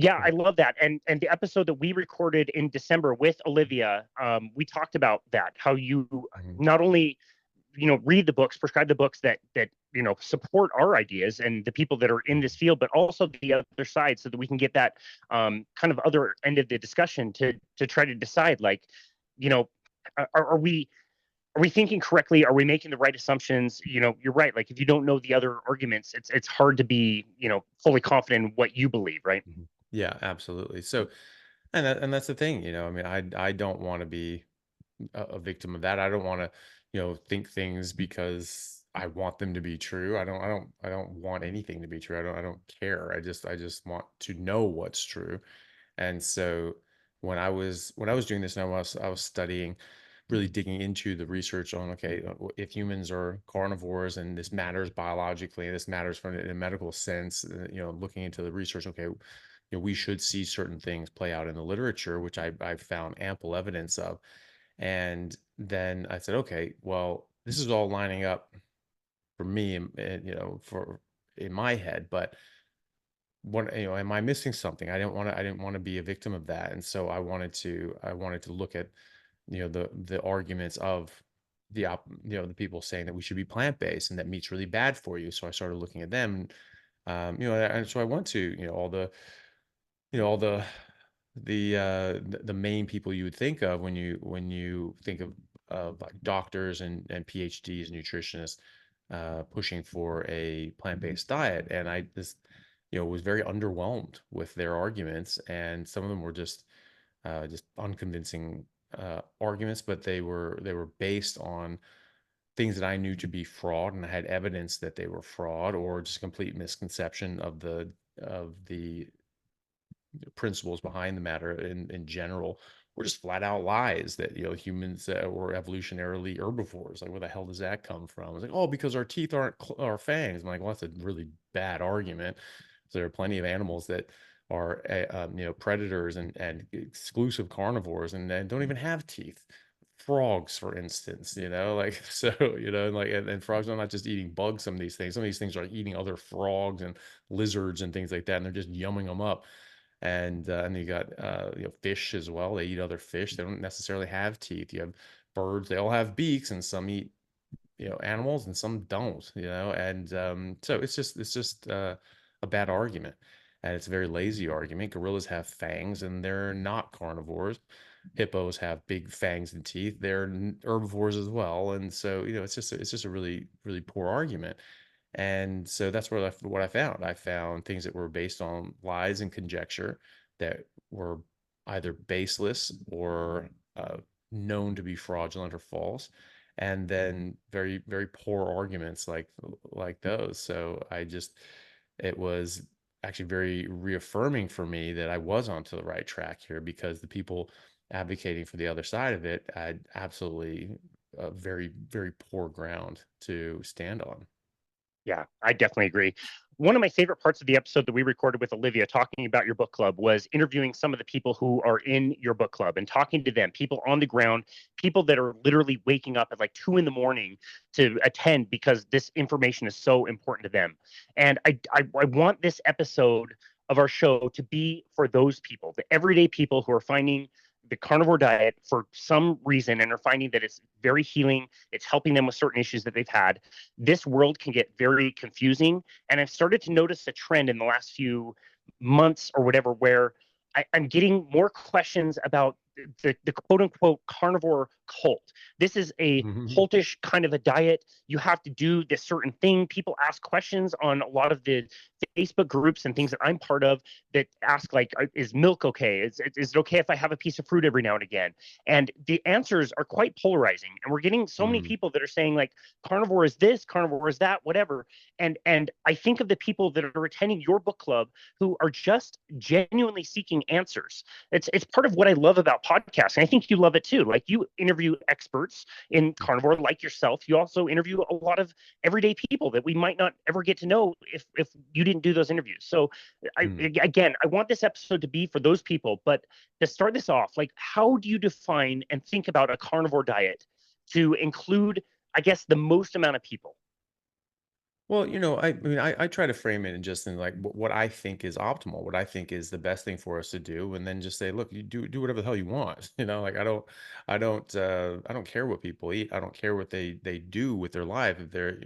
Yeah, I love that. And the episode that we recorded in December with Olivia, we talked about that, how you Mhm. not only, read the books, prescribe the books that support our ideas and the people that are in this field, but also the other side, so that we can get that kind of other end of the discussion to try to decide, like, you know, are we thinking correctly? Are we making the right assumptions? You're right. Like, if you don't know the other arguments, it's hard to be, fully confident in what you believe, right? Mhm. Yeah, absolutely. So, and that's the thing, I mean, I don't want to be a victim of that. I don't want to, think things because I want them to be true. I don't want anything to be true. I don't care. I just want to know what's true. And so when I was doing this, and I was studying, really digging into the research on, okay, if humans are carnivores and this matters biologically, and this matters from in a medical sense, looking into the research, okay, we should see certain things play out in the literature, which I found ample evidence of. And then I said, okay, well, this is all lining up for me, and for in my head, but what, am I missing something? I didn't want to be a victim of that. And so I wanted to look at, the arguments of the people saying that we should be plant-based and that meat's really bad for you. So I started looking at them, and so I went to, all the main people you would think of when you think of like doctors and PhDs, nutritionists, pushing for a plant-based diet. And I just, was very underwhelmed with their arguments, and some of them were just unconvincing arguments, but they were based on things that I knew to be fraud, and I had evidence that they were fraud, or just complete misconception of the principles behind the matter in general, were just flat out lies that, humans were evolutionarily herbivores. Like, where the hell does that come from? It's like, oh, because our teeth aren't our fangs. I'm like, well, that's a really bad argument. So there are plenty of animals that are predators and exclusive carnivores, and don't even have teeth. Frogs, for instance, like, so, and frogs are not just eating bugs. Some of these things are eating other frogs and lizards and things like that, and they're just yumming them up. And you got fish as well. They eat other fish. They don't necessarily have teeth. You have birds. They all have beaks, and some eat animals, and some don't. And so it's just a bad argument, and it's a very lazy argument. Gorillas have fangs, and they're not carnivores. Hippos have big fangs and teeth. They're herbivores as well, and so it's just a really really poor argument. And so that's what I found. I found things that were based on lies and conjecture that were either baseless or known to be fraudulent or false, and then very, very poor arguments like those. So it was actually very reaffirming for me that I was onto the right track here, because the people advocating for the other side of it had absolutely very, very poor ground to stand on. Yeah, I definitely agree. One of my favorite parts of the episode that we recorded with Olivia talking about your book club was interviewing some of the people who are in your book club and talking to them, people on the ground, people that are literally waking up at like 2 a.m. to attend because this information is so important to them. And I want this episode of our show to be for those people, the everyday people who are finding the carnivore diet for some reason and are finding that it's very healing. It's helping them with certain issues that they've had. This world can get very confusing. And I've started to notice a trend in the last few months or whatever, where I'm getting more questions about the quote unquote carnivore cult. This is a Mhm. cultish kind of a diet. You have to do this certain thing. People ask questions on a lot of the Facebook groups and things that I'm part of that ask, like, is milk okay? Is it okay if I have a piece of fruit every now and again? And the answers are quite polarizing. And we're getting so many Mhm. people that are saying, like, carnivore is this, carnivore is that, whatever. And I think of the people that are attending your book club who are just genuinely seeking answers. It's part of what I love about podcasting. I think you love it too. Like, you interview experts in carnivore like yourself. You also interview a lot of everyday people that we might not ever get to know if you didn't do those interviews. So Mhm. again, I want this episode to be for those people. But to start this off, like, how do you define and think about a carnivore diet to include, I guess, the most amount of people? Well, I mean, I try to frame it in just in like what I think is optimal, what I think is the best thing for us to do, and then just say, look, you do whatever the hell you want. Like I don't care what people eat. I don't care what they do with their life. If they're,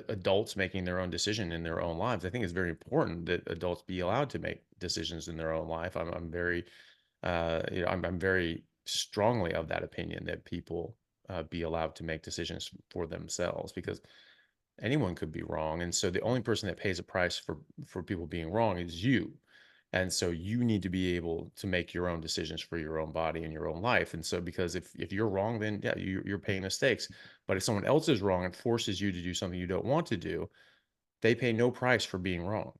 adults making their own decision in their own lives. I think it's very important that adults be allowed to make decisions in their own life. I'm very, I'm very strongly of that opinion that people be allowed to make decisions for themselves because anyone could be wrong. And so the only person that pays a price for people being wrong is you. And so you need to be able to make your own decisions for your own body and your own life. And so because if you're wrong, then yeah, you're paying the stakes. But if someone else is wrong and forces you to do something you don't want to do, they pay no price for being wrong.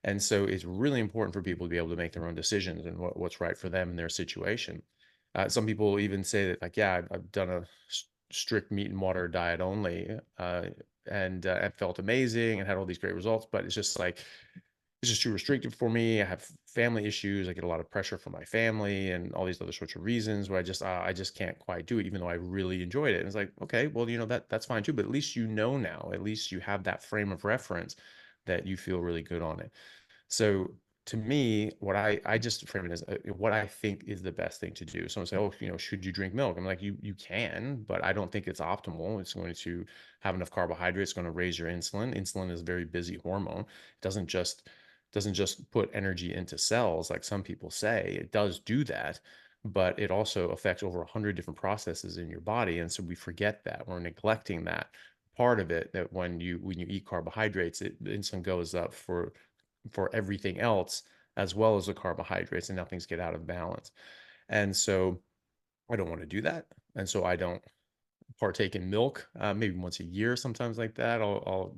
And so it's really important for people to be able to make their own decisions and what's right for them in their situation. Some people even say that, like, yeah, I've done a strict meat and water diet only, and I felt amazing and had all these great results. But it's just like, it's just too restrictive for me. I have family issues. I get a lot of pressure from my family and all these other sorts of reasons where I just can't quite do it, even though I really enjoyed it. And it's like, okay, well, that's fine too. But at least now, at least you have that frame of reference that you feel really good on it. So to me, what I just frame it as what I think is the best thing to do. Someone say, oh, should you drink milk? I'm like, you can, but I don't think it's optimal. It's going to have enough carbohydrates, it's going to raise your insulin. Insulin is a very busy hormone. It doesn't just put energy into cells like some people say. It does do that, but it also affects over 100 different processes in your body. And so we forget that. We're neglecting that part of it, that when you eat carbohydrates, the insulin goes up for everything else as well as the carbohydrates, and now things get out of balance. And so I don't want to do that. And so I don't partake in milk, maybe once a year, sometimes like that. I'll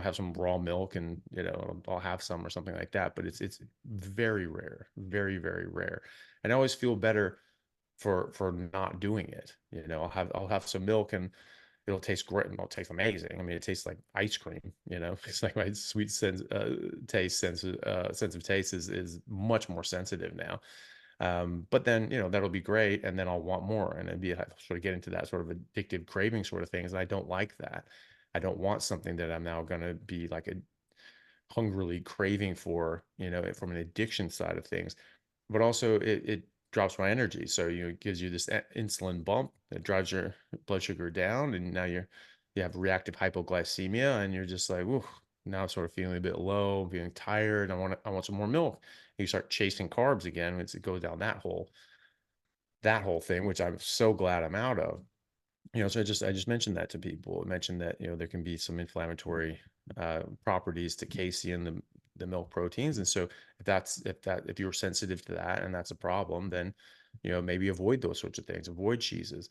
have some raw milk and, I'll have some or something like that. But it's very rare, very, very rare. And I always feel better for not doing it. I'll have some milk and it'll taste great and it'll taste amazing. I mean, it tastes like ice cream, it's like my sweet sense of taste is much more sensitive now. But then, that'll be great. And then I'll want more and it'd be sort of get into that sort of addictive craving sort of things. And I don't like that. I don't want something that I'm now going to be like a hungrily craving for, from an addiction side of things. But also it drops my energy. So, it gives you this insulin bump that drives your blood sugar down. And now you have reactive hypoglycemia and you're just like, whoa, now I'm sort of feeling a bit low, feeling tired. I want some more milk. And you start chasing carbs again. It goes down that whole thing, which I'm so glad I'm out of. So I just mentioned that to people. I mentioned that, there can be some inflammatory properties to casein, the milk proteins. And so if you're sensitive to that and that's a problem, then, maybe avoid those sorts of things, avoid cheeses.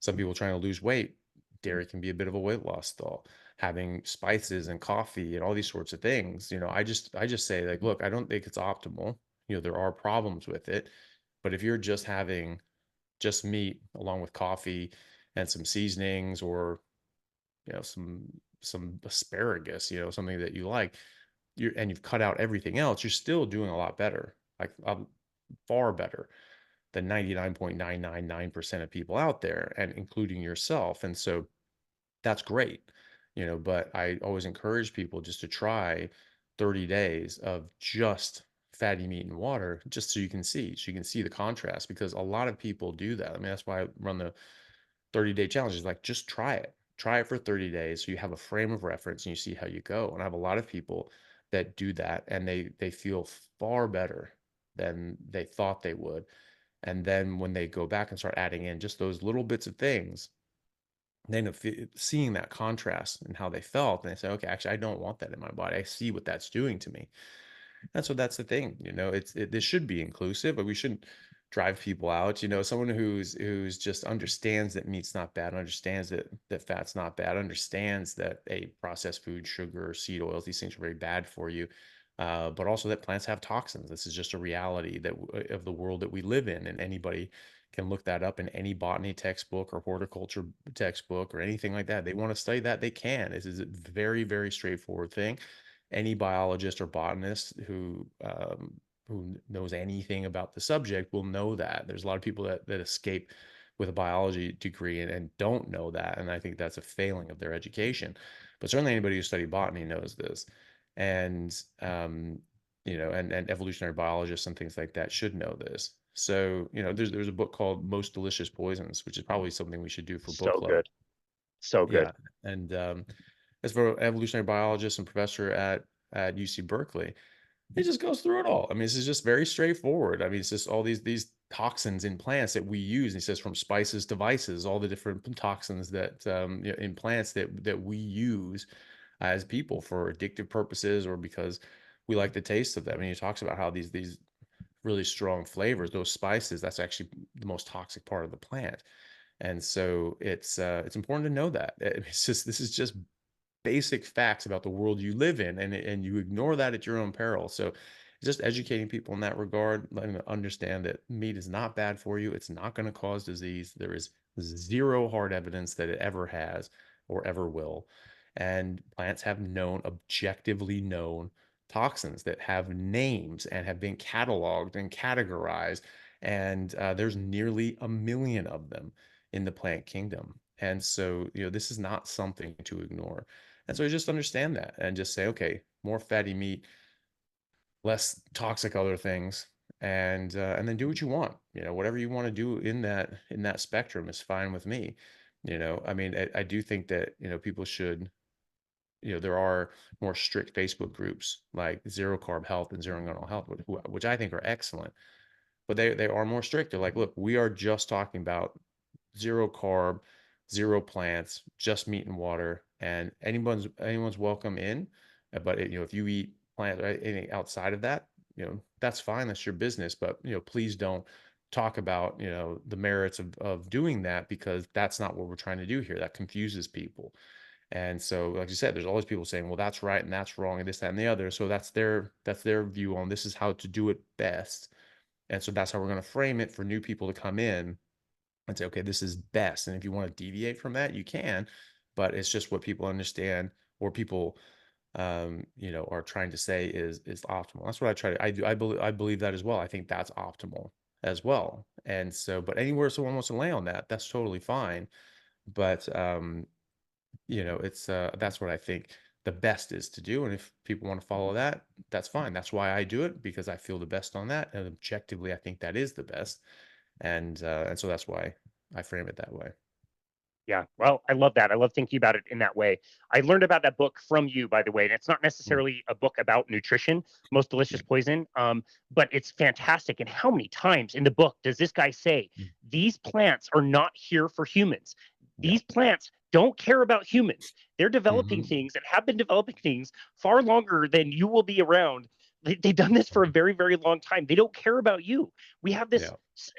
Some people trying to lose weight, dairy can be a bit of a weight loss stall. Having spices and coffee and all these sorts of things, I just say, like, look, I don't think it's optimal. There are problems with it, but if you're just having just meat along with coffee and some seasonings, or some asparagus, something that you like, you've cut out everything else, you're still doing a lot better, like far better than 99.999% of people out there, and including yourself. And so that's great, but I always encourage people just to try 30 days of just fatty meat and water, just so you can see the contrast, because a lot of people do that. I mean, that's why I run the 30-day challenges. Like, just try it for 30 days so you have a frame of reference and you see how you go. And I have a lot of people that do that and they feel far better than they thought they would. And then when they go back and start adding in just those little bits of things, then seeing that contrast and how they felt, and they say, okay, actually I don't want that in my body, I see what that's doing to me. And so that's the thing, this should be inclusive, but we shouldn't drive people out. Someone who's just understands that meat's not bad, understands that fat's not bad, understands that a processed food, sugar, seed oils, these things are very bad for you. But also that plants have toxins. This is just a reality of the world that we live in, and anybody can look that up in any botany textbook or horticulture textbook or anything like that. They want to study that, they can. This is a very, very straightforward thing. Any biologist or botanist who knows anything about the subject will know that. There's a lot of people that escape with a biology degree and don't know that, and I think that's a failing of their education. but certainly anybody who studied botany knows this. And and evolutionary biologists and things like that should know this. So, there's a book called Most Delicious Poisons, which is probably something we should do for book So club. good. So good. Yeah. And as for an evolutionary biologist and professor at UC Berkeley, it just goes through it all. I mean, this is just very straightforward. I mean, it's just all these toxins in plants that we use. And he says from spices to vices, all the different toxins that in plants that we use as people for addictive purposes or because we like the taste of them. And he talks about how these really strong flavors, those spices, that's actually the most toxic part of the plant. And so it's important to know that. It's just this is just basic facts about the world you live in, and you ignore that at your own peril. So just educating people in that regard, letting them understand that meat is not bad for you. It's not going to cause disease. There is zero hard evidence that it ever has or ever will. And plants have objectively known toxins that have names and have been cataloged and categorized. And there's nearly 1 million of them in the plant kingdom. And so, this is not something to ignore. And so you just understand that and just say, okay, more fatty meat, less toxic other things, and then do what you want. Whatever you want to do in that spectrum is fine with me. I mean, I do think that people should. There are more strict Facebook groups like Zero Carb Health and Zero Gun Health, which I think are excellent, but they are more strict. They're like, look, we are just talking about zero carb, zero plants, just meat and water, and anyone's welcome in. But if you eat plant or anything outside of that, that's fine. That's your business. But please don't talk about the merits of doing that, because that's not what we're trying to do here. That confuses people. And so, like you said, there's always people saying, well, that's right and that's wrong and this, that, and the other. So that's their view on this is how to do it best. And so that's how we're going to frame it for new people to come in and say, okay, this is best. And if you want to deviate from that, you can, but it's just what people understand or people, are trying to say is optimal. That's what I try to, I believe that as well. I think that's optimal as well. And so, but anywhere someone wants to lay on that, that's totally fine. But, that's what I think the best is to do. And if people want to follow that, that's fine. That's why I do it, because I feel the best on that. And objectively, I think that is the best. And so that's why I frame it that way. Yeah. Well, I love that. I love thinking about it in that way. I learned about that book from you, by the way, and it's not Mm, necessarily a book about nutrition, Most Delicious yeah. Poison, but it's fantastic. And how many times in the book does this guy say, Mm, these plants are not here for humans? yeah. These plants don't care about humans. They're developing Hmm. things and have been developing things far longer than you will be around. They've done this for a very, very long time. They don't care about you. We have this Yeah.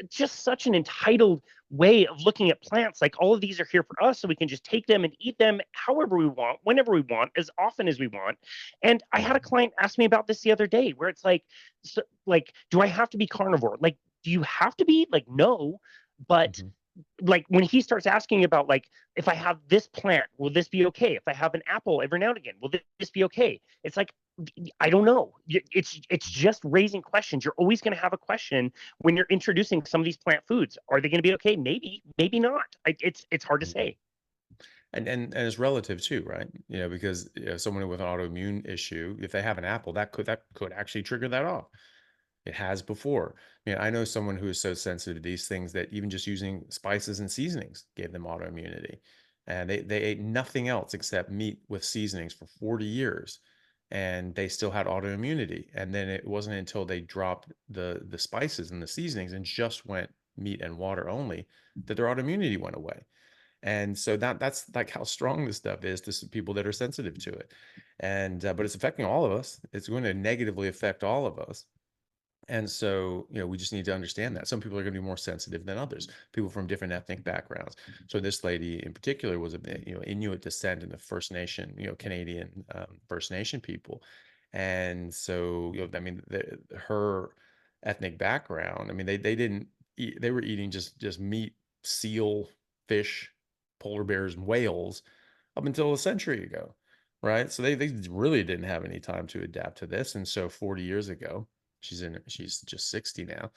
just such an entitled way of looking at plants. Like, all of these are here for us, so we can just take them and eat them however we want, whenever we want, as often as we want. And I had a Hmm. client ask me about this the other day, where it's like, so, like, do I have to be carnivore? Like, do you have to be? Like, no. But Hmm. like, when he starts asking about, like, if I have this plant, will this be okay? If I have an apple every now and again, will this be okay? It's like, I don't know. It's just raising questions. You're always going to have a question when you're introducing some of these plant foods. Are they going to be okay? Maybe, maybe not. It's hard to Hmm. say. And it's relative too, right? Because someone with an autoimmune issue, if they have an apple, that could actually trigger that off. It has before. I know someone who is so sensitive to these things that even just using spices and seasonings gave them autoimmunity. And they ate nothing else except meat with seasonings for 40 years. And they still had autoimmunity. And then it wasn't until they dropped the spices and the seasonings and just went meat and water only that their autoimmunity went away. And so that's like how strong this stuff is to some people that are sensitive to it. And but it's affecting all of us. It's going to negatively affect all of us. And so, we just need to understand that some people are going to be more sensitive than others, people from different ethnic backgrounds. So this lady in particular was Inuit descent in the First Nation, Canadian First Nation people. And so, I mean, her ethnic background, I mean, they didn't eat, they were eating just meat, seal, fish, polar bears, and whales up until a century ago. Right. So they really didn't have any time to adapt to this. And so 40 years ago, she's just 60 now.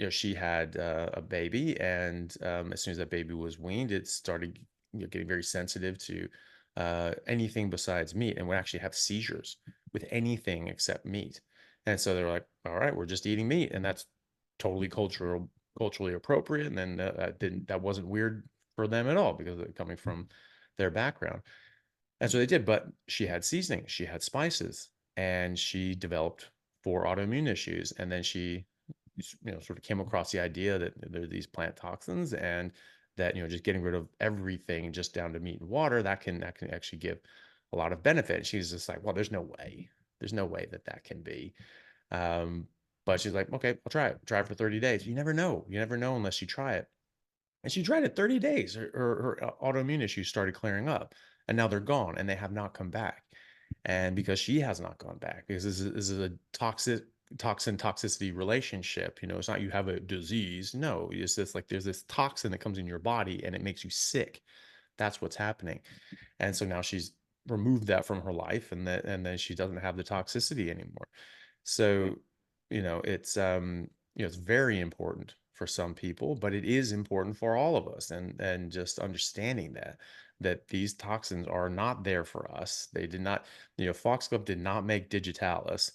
She had a baby, and as soon as that baby was weaned, it started getting very sensitive to anything besides meat, and would actually have seizures with anything except meat. And so they're like, all right, we're just eating meat, and that's totally culturally appropriate. And then that wasn't weird for them at all because they're coming from their background. And so they did, but she had seasoning, she had spices, and she developed 4 autoimmune issues. And then she, sort of came across the idea that there are these plant toxins, and that, just getting rid of everything just down to meat and water, that can actually give a lot of benefit. She's just like, well, there's no way that can be. Um, but she's like, okay, I'll try it for 30 days. You never know unless you try it. And she tried it 30 days. Her autoimmune issues started clearing up, and now they're gone, and they have not come back. And because she has not gone back, because this is a toxicity relationship. It's not you have a disease. No, it's just like there's this toxin that comes in your body and it makes you sick. That's what's happening. And so now she's removed that from her life, and then she doesn't have the toxicity anymore. So, it's very important for some people, but it is important for all of us. And just understanding that these toxins are not there for us. They did not, Foxglove did not make digitalis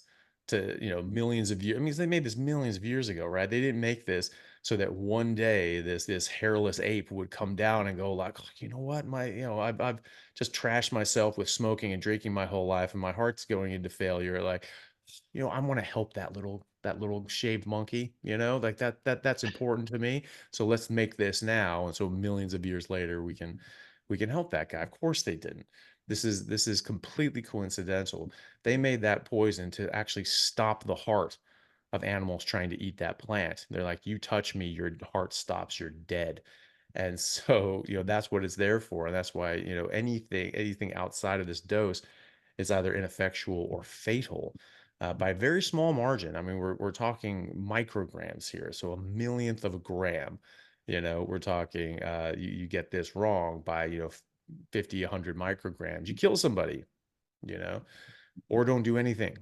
to, millions of years. I mean, they made this millions of years ago, right? They didn't make this so that one day this hairless ape would come down and go like, "Oh, you know what, I've just trashed myself with smoking and drinking my whole life, and my heart's going into failure. Like, I want to help that little shaved monkey, like that's important to me. So let's make this now." And so millions of years later, we can help that guy. Of course they didn't. This is completely coincidental. They made that poison to actually stop the heart of animals trying to eat that plant. They're like, you touch me, your heart stops, you're dead. And so, that's what it's there for. And that's why, anything outside of this dose is either ineffectual or fatal, by a very small margin. I mean, we're talking micrograms here, so a millionth of a gram. We're talking, you get this wrong by 50, 100 micrograms, you kill somebody, you know, or don't do anything.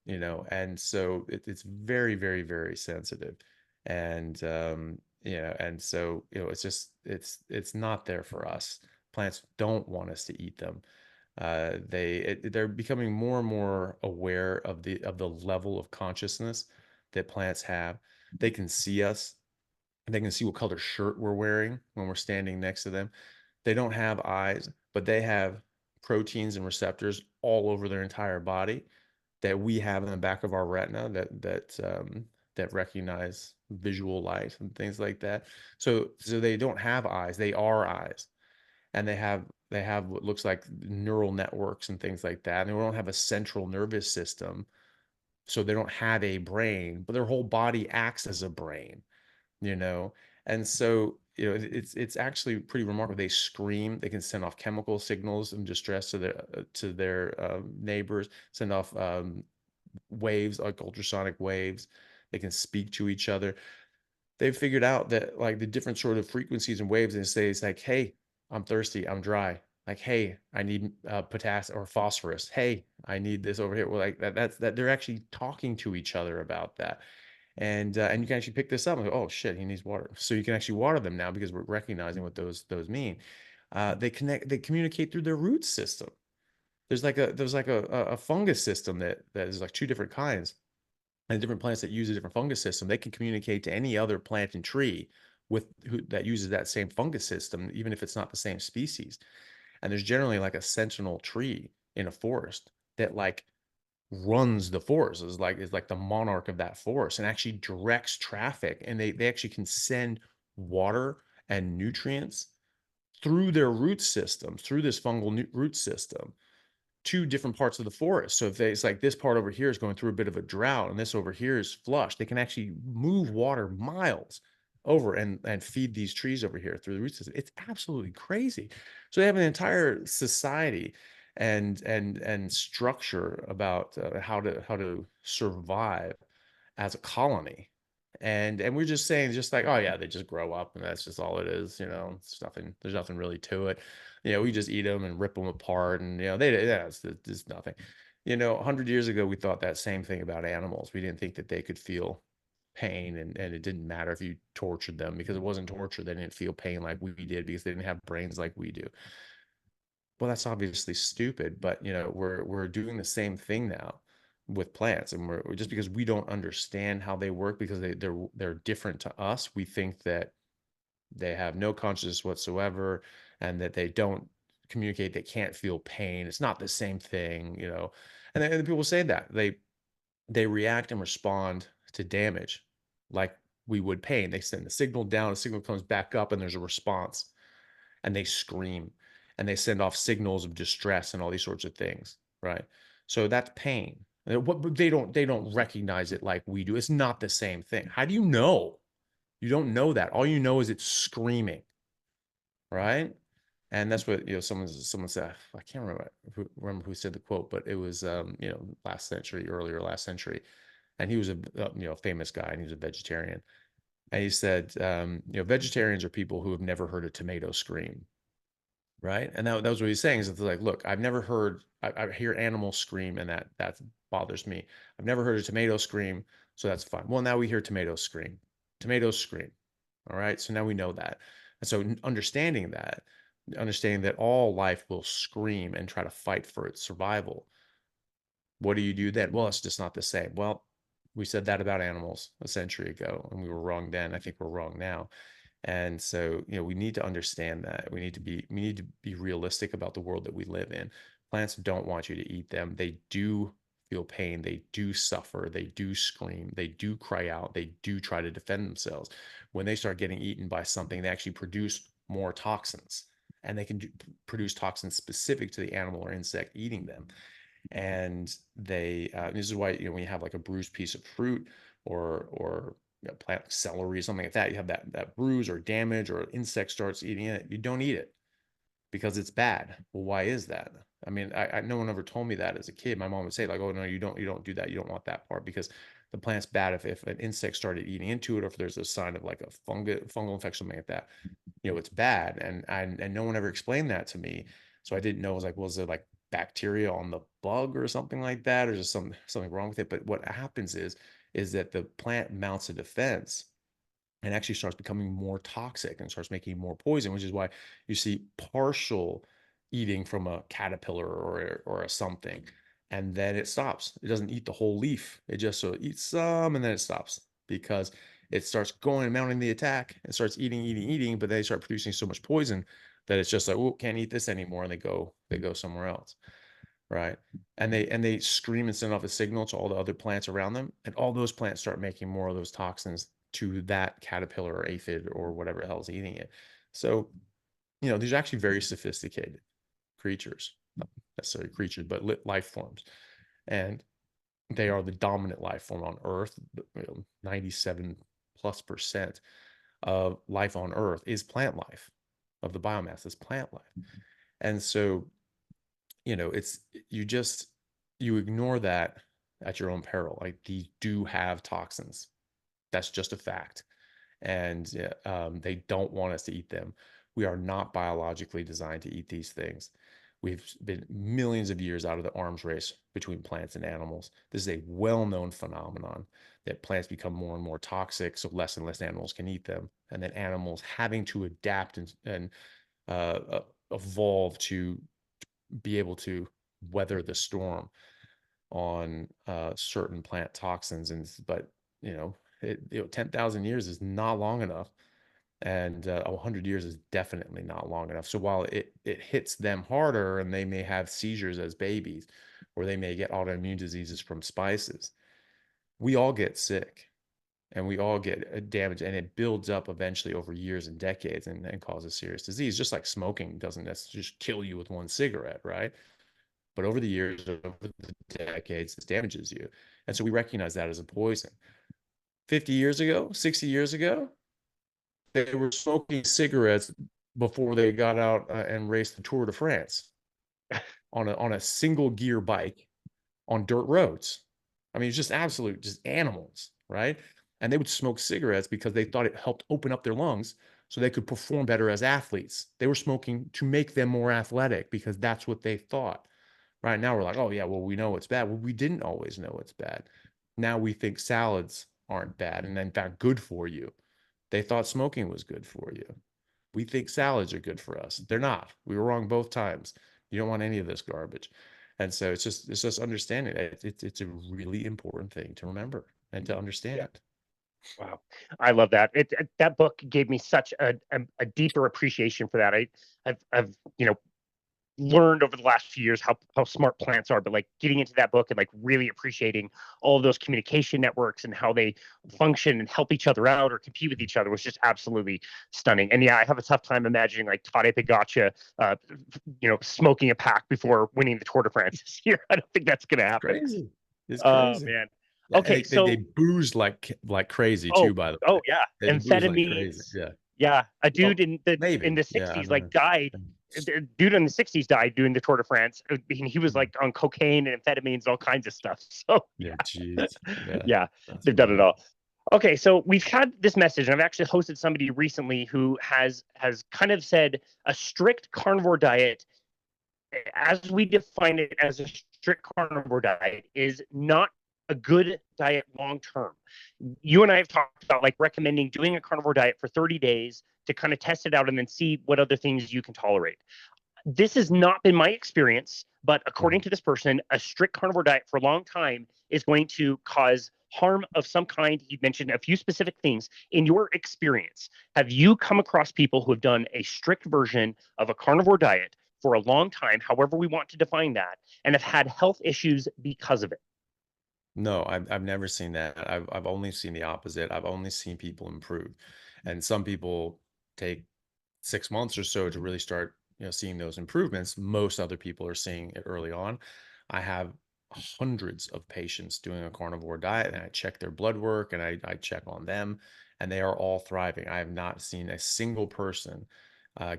And so it's very, very, very sensitive. And and so it's just it's not there for us. Plants don't want us to eat them. They're becoming more and more aware of the level of consciousness that plants have. They can see us. They can see what color shirt we're wearing when we're standing next to them. They don't have eyes, but they have proteins and receptors all over their entire body that we have in the back of our retina that recognize visual light and things like that. So they don't have eyes; they are eyes, and they have what looks like neural networks and things like that. And they don't have a central nervous system, so they don't have a brain, but their whole body acts as a brain, you know. And so it's actually pretty remarkable. They scream, they can send off chemical signals and distress to their neighbors, send off waves like ultrasonic waves. They can speak to each other. They've figured out that like the different sort of frequencies and waves, and say it's like, hey, I'm thirsty, I'm dry. Like, hey, I need potassium or phosphorus. Hey, I need this over here. Well, like that they're actually talking to each other about that. And you can actually pick this up and go, oh shit, he needs water. So you can actually water them now because we're recognizing what those mean. They communicate through their root system. There's like a fungus system that is like two different kinds, and different plants that use a different fungus system. They can communicate to any other plant and tree that uses that same fungus system, even if it's not the same species. And there's generally like a sentinel tree in a forest that like runs the forest, is like the monarch of that forest, and actually directs traffic. And they actually can send water and nutrients through their root system, through this fungal root system, to different parts of the forest. So if it's like this part over here is going through a bit of a drought and this over here is flush, they can actually move water miles over and feed these trees over here through the root system. It's absolutely crazy. So they have an entire society and structure about how to survive as a colony. And we're just saying, just like, oh yeah, they just grow up and that's just all it is. It's nothing. There's nothing really to it. We just eat them and rip them apart, and it's nothing. 100 years ago, we thought that same thing about animals. We didn't think that they could feel pain, and it didn't matter if you tortured them, because it wasn't torture. They didn't feel pain like we did because they didn't have brains like we do. Well, that's obviously stupid, but we're doing the same thing now with plants, and we're just because we don't understand how they work because they're different to us, we think that they have no consciousness whatsoever and that they don't communicate, they can't feel pain. It's not the same thing. And then people say that they react and respond to damage like we would pain. They send the signal down, the signal comes back up, and there's a response, and they scream and they send off signals of distress and all these sorts of things, right? So that's pain. But they don't recognize it like we do. It's not the same thing. How do you know? You don't know that. All you know is it's screaming, right? And that's what someone said. I can't remember who said the quote, but it was earlier last century, and he was a famous guy, and he was a vegetarian, and he said, vegetarians are people who have never heard a tomato scream, right? And that was what he's saying, is it's like, look, I've never heard, I hear animals scream, and that bothers me. I've never heard a tomato scream, so that's fine. Well, now we hear tomatoes scream. Tomatoes scream. All right. So now we know that. And so understanding that all life will scream and try to fight for its survival. What do you do then? Well, it's just not the same. Well, we said that about animals a century ago, and we were wrong then. I think we're wrong now. And so, we need to understand that. We need to be realistic about the world that we live in. Plants don't want you to eat them. They do feel pain. They do suffer. They do scream. They do cry out. They do try to defend themselves. When they start getting eaten by something, they actually produce more toxins, and they can produce toxins specific to the animal or insect eating them. And this is why, when you have like a bruised piece of fruit, or plant like celery, something like that, you have that bruise or damage, or an insect starts eating it, you don't eat it because it's bad. Well, why is that? I mean, no one ever told me that as a kid. My mom would say, like, oh no, you don't do that, you don't want that part, because the plant's bad. If an insect started eating into it, or if there's a sign of like a fungal infection, something like that, it's bad. And no one ever explained that to me. So I didn't know. I was like, was it like bacteria on the bug or something like that, or just something wrong with it? But what happens is that the plant mounts a defense and actually starts becoming more toxic and starts making more poison, which is why you see partial eating from a caterpillar or a something, and then it stops. It doesn't eat the whole leaf. It just sort of eats some, and then it stops, because it starts going and mounting the attack and starts eating, but they start producing so much poison that it's just like, oh, can't eat this anymore, and they go somewhere else, right? And they scream and send off a signal to all the other plants around them, and all those plants start making more of those toxins to that caterpillar or aphid or whatever the hell is eating it. So, these are actually very sophisticated creatures, not necessarily creatures, but life forms. And they are the dominant life form on Earth. 97+% of life on Earth is plant life, of the biomass is plant life. And so, it's, you ignore that at your own peril. Like, these do have toxins. That's just a fact. And they don't want us to eat them. We are not biologically designed to eat these things. We've been millions of years out of the arms race between plants and animals. This is a well-known phenomenon, that plants become more and more toxic, so less and less animals can eat them, and then animals having to adapt and evolve to be able to weather the storm on certain plant toxins. But 10,000 years is not long enough, and 100 years is definitely not long enough. So while it hits them harder, and they may have seizures as babies, or they may get autoimmune diseases from spices, we all get sick, and we all get damaged, and it builds up eventually over years and decades, and causes serious disease. Just like smoking doesn't necessarily just kill you with one cigarette, right? But over the years, over the decades, this damages you. And so we recognize that as a poison. 50 years ago, 60 years ago, they were smoking cigarettes before they got out and raced the Tour de France on a single gear bike on dirt roads. I mean, it's just just animals, right? And they would smoke cigarettes because they thought it helped open up their lungs so they could perform better as athletes. They were smoking to make them more athletic because that's what they thought. Right now, we're like, oh, yeah, well, we know it's bad. Well, we didn't always know it's bad. Now we think salads aren't bad and in fact good for you. They thought smoking was good for you. We think salads are good for us. They're not. We were wrong both times. You don't want any of this garbage. And so it's just understanding that it's a really important thing to remember and to understand. Wow, I love that. That book gave me such a deeper appreciation for that. I've learned over the last few years how smart plants are, but like getting into that book and like really appreciating all of those communication networks and how they function and help each other out or compete with each other was just absolutely stunning. And yeah, I have a tough time imagining like Tadej Pogačar, smoking a pack before winning the Tour de France this year. I don't think that's going to happen. Crazy. It's Oh crazy. man. And Okay, they so boozed like crazy oh too, by the way. yeah, They boozed like crazy. amphetamines. Yeah. Yeah, a Well, dude in the maybe. Yeah, I 60s don't like know. died. A dude in the 60s died doing the Tour de France. He was like on cocaine and amphetamines, all kinds of stuff. So Yeah, geez. Yeah, yeah, that's they've done it wild. all. Okay, so we've had this message, and I've actually hosted somebody recently who has kind of said a strict carnivore diet, as we define it as a strict carnivore diet, is not a good diet long term. You and I have talked about like recommending doing a carnivore diet for 30 days to kind of test it out and then see what other things you can tolerate. This has not been my experience, but according Mhm. to this person, a strict carnivore diet for a long time is going to cause harm of some kind. He mentioned a few specific things. In your experience, have you come across people who have done a strict version of a carnivore diet for a long time, however we want to define that, and have had health issues because of it? No, I've never seen that. I've only seen the opposite. I've only seen people improve. And some people take 6 months or so to really start, seeing those improvements. Most other people are seeing it early on. I have hundreds of patients doing a carnivore diet, and I check their blood work and I check on them, and they are all thriving. I have not seen a single person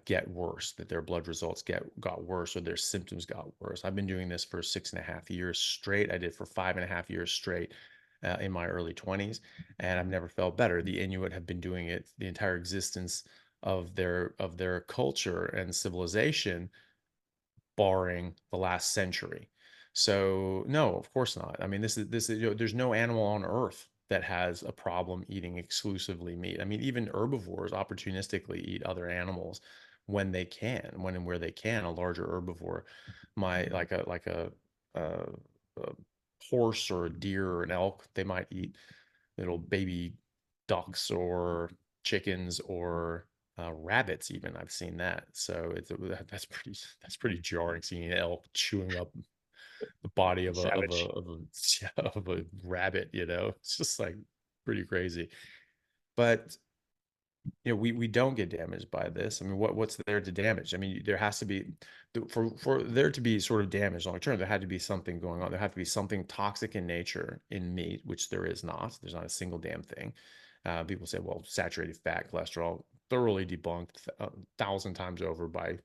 get worse, that their blood results got worse or their symptoms got worse. I've been doing this for 6.5 years straight. I did for 5.5 years straight in my early 20s, and I've never felt better. The Inuit have been doing it the entire existence of their culture and civilization, barring the last century. So no, of course not. I mean, this is there's no animal on earth that has a problem eating exclusively meat. I mean, even herbivores opportunistically eat other animals when they can, when and where they can. A larger herbivore, a, a horse or a deer or an elk, they might eat little baby ducks or chickens or rabbits. Even I've seen that. So that's pretty jarring, seeing an elk chewing up the body of Savage. of a rabbit. It's just like pretty crazy. But we don't get damaged by this. I mean, what's there to damage? I mean, there has to be for there to be sort of damage long term. There had to be something going on. There had to be something toxic in nature in meat, which there is not. There's not a single damn thing. People say, well, saturated fat, cholesterol, thoroughly debunked 1,000 times over by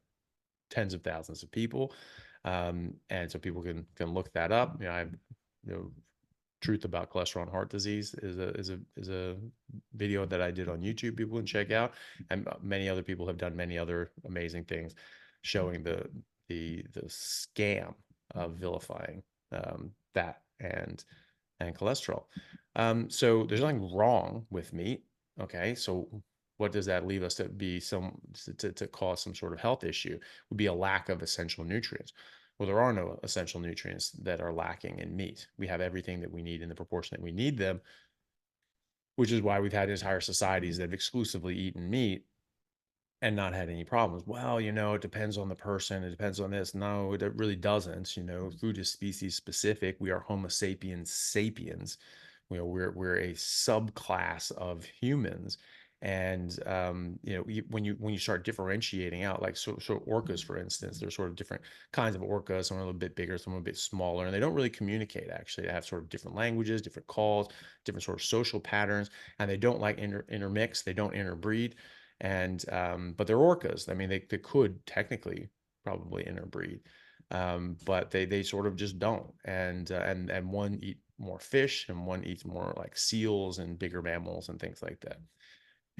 tens of thousands of people, and so people can look that up. You know, Truth About Cholesterol and Heart Disease is a video that I did on YouTube. People can check out, and many other people have done many other amazing things, showing the scam of vilifying fat and cholesterol. So there's nothing wrong with meat. Okay, so what does that leave us to be to cause some sort of health issue? Would be a lack of essential nutrients. Well, there are no essential nutrients that are lacking in meat. We have everything that we need in the proportion that we need them, which is why we've had entire societies that have exclusively eaten meat and not had any problems. Well, it depends on the person. It depends on this. No, it really doesn't. Food is species specific. We are Homo sapiens sapiens. We're a subclass of humans. And when you start differentiating out, like so orcas, for instance, there's sort of different kinds of orcas. Some are a little bit bigger, some are a bit smaller, and they don't really communicate. Actually, they have sort of different languages, different calls, different sort of social patterns, and they don't like intermix. They don't interbreed. And but they're orcas. I mean, they could technically probably interbreed, but they sort of just don't. And one eat more fish, and one eats more like seals and bigger mammals and things like that.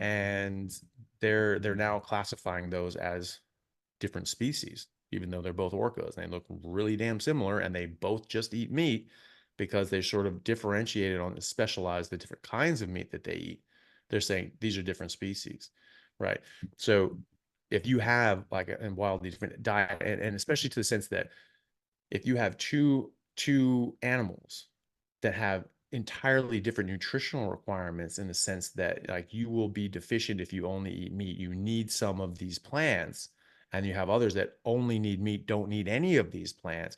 And they're now classifying those as different species, even though they're both orcas. And they look really damn similar, and they both just eat meat because they sort of differentiated on specialized the different kinds of meat that they eat. They're saying these are different species, right? So if you have like a wildly different diet, and especially to the sense that if you have two animals that have entirely different nutritional requirements, in the sense that like you will be deficient if you only eat meat, you need some of these plants, and you have others that only need meat, don't need any of these plants,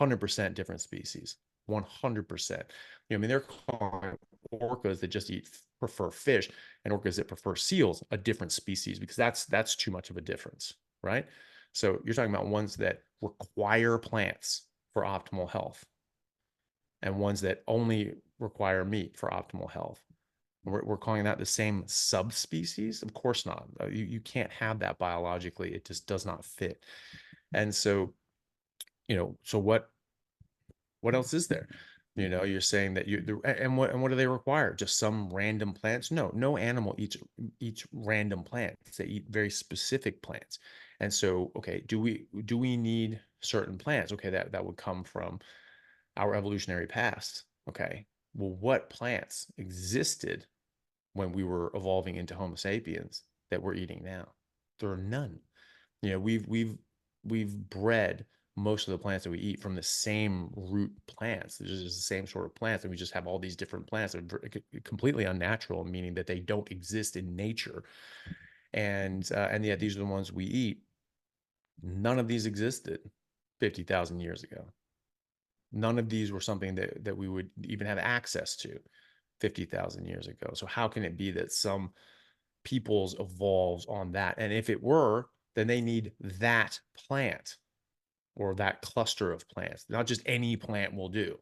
100% different species, 100%. I mean, they're calling orcas that just prefer fish and orcas that prefer seals a different species, because that's too much of a difference, right? So you're talking about ones that require plants for optimal health and ones that only require meat for optimal health. We're calling that the same subspecies? Of course not. You can't have that biologically. It just does not fit. And so, so what else is there? You're saying that and what do they require? Just some random plants? No animal eats random plants. They eat very specific plants. And so, okay, do we need certain plants? Okay, that would come from our evolutionary past. Okay, well, what plants existed when we were evolving into Homo sapiens that we're eating now? There are none. We've bred most of the plants that we eat from the same root plants. This is the same sort of plants, and we just have all these different plants that are completely unnatural, meaning that they don't exist in nature. And yet these are the ones we eat. None of these existed 50,000 years ago. None of these were something that we would even have access to 50,000 years ago. So how can it be that some peoples evolves on that? And if it were, then they need that plant or that cluster of plants. Not just any plant will do,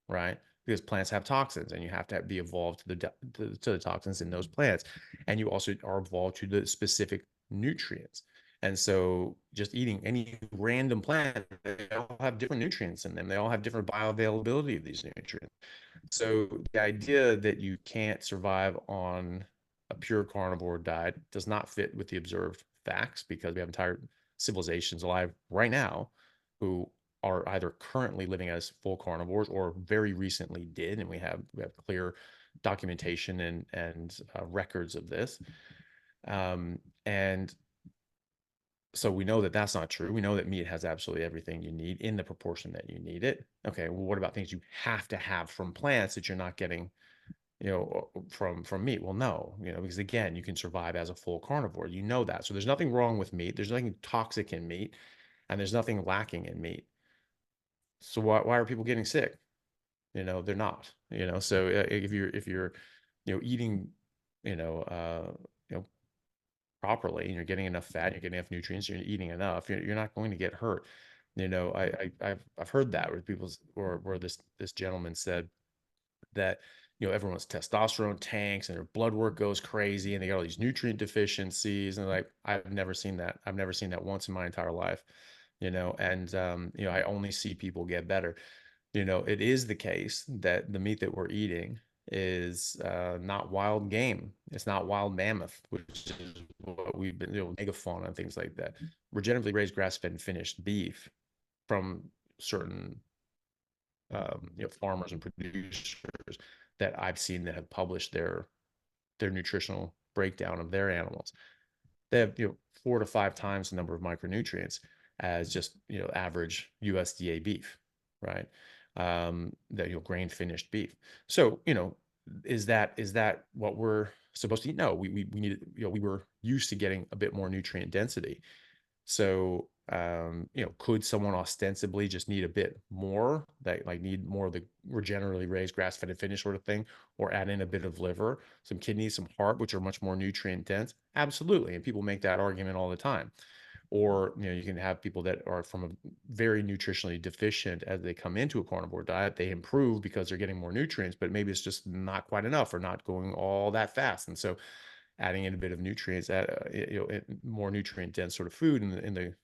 right? Because plants have toxins, and you have to be evolved to the toxins in those plants. And you also are evolved to the specific nutrients. And so just eating any random plant, they all have different nutrients in them. They all have different bioavailability of these nutrients. So the idea that you can't survive on a pure carnivore diet does not fit with the observed facts, because we have entire civilizations alive right now who are either currently living as full carnivores or very recently did, and we have clear documentation and records of this. And so we know that that's not true. We know that meat has absolutely everything you need in the proportion that you need it. Okay, well, what about things you have to have from plants that you're not getting, from meat? Well, no, because again, you can survive as a full carnivore. You know that. So there's nothing wrong with meat. There's nothing toxic in meat, and there's nothing lacking in meat. So why are people getting sick? They're not. So if you're eating, you know, uh, you know, properly, and you're getting enough fat, you're getting enough nutrients, you're eating enough, you're not going to get hurt. I've heard that where people, or where this gentleman said that everyone's testosterone tanks and their blood work goes crazy and they got all these nutrient deficiencies, and like, I've never seen that. I've never seen that once in my entire life. And I only see people get better. It is the case that the meat that we're eating is not wild game. It's not wild mammoth, which is what we've been, megafauna and things like that. Regeneratively raised grass-fed and finished beef from certain farmers and producers that I've seen that have published their nutritional breakdown of their animals. They have 4 to 5 times the number of micronutrients as just average USDA beef, right? That grain finished beef. So is that what we're supposed to eat? No, we need, we were used to getting a bit more nutrient density. So could someone ostensibly just need a bit more, that like need more of the regeneratively raised grass-fed and finished sort of thing, or add in a bit of liver, some kidneys, some heart, which are much more nutrient dense? Absolutely. And people make that argument all the time. Or you can have people that are from a very nutritionally deficient, as they come into a carnivore diet, they improve because they're getting more nutrients, but maybe it's just not quite enough or not going all that fast. And so adding in a bit of nutrients, more nutrient dense sort of food in the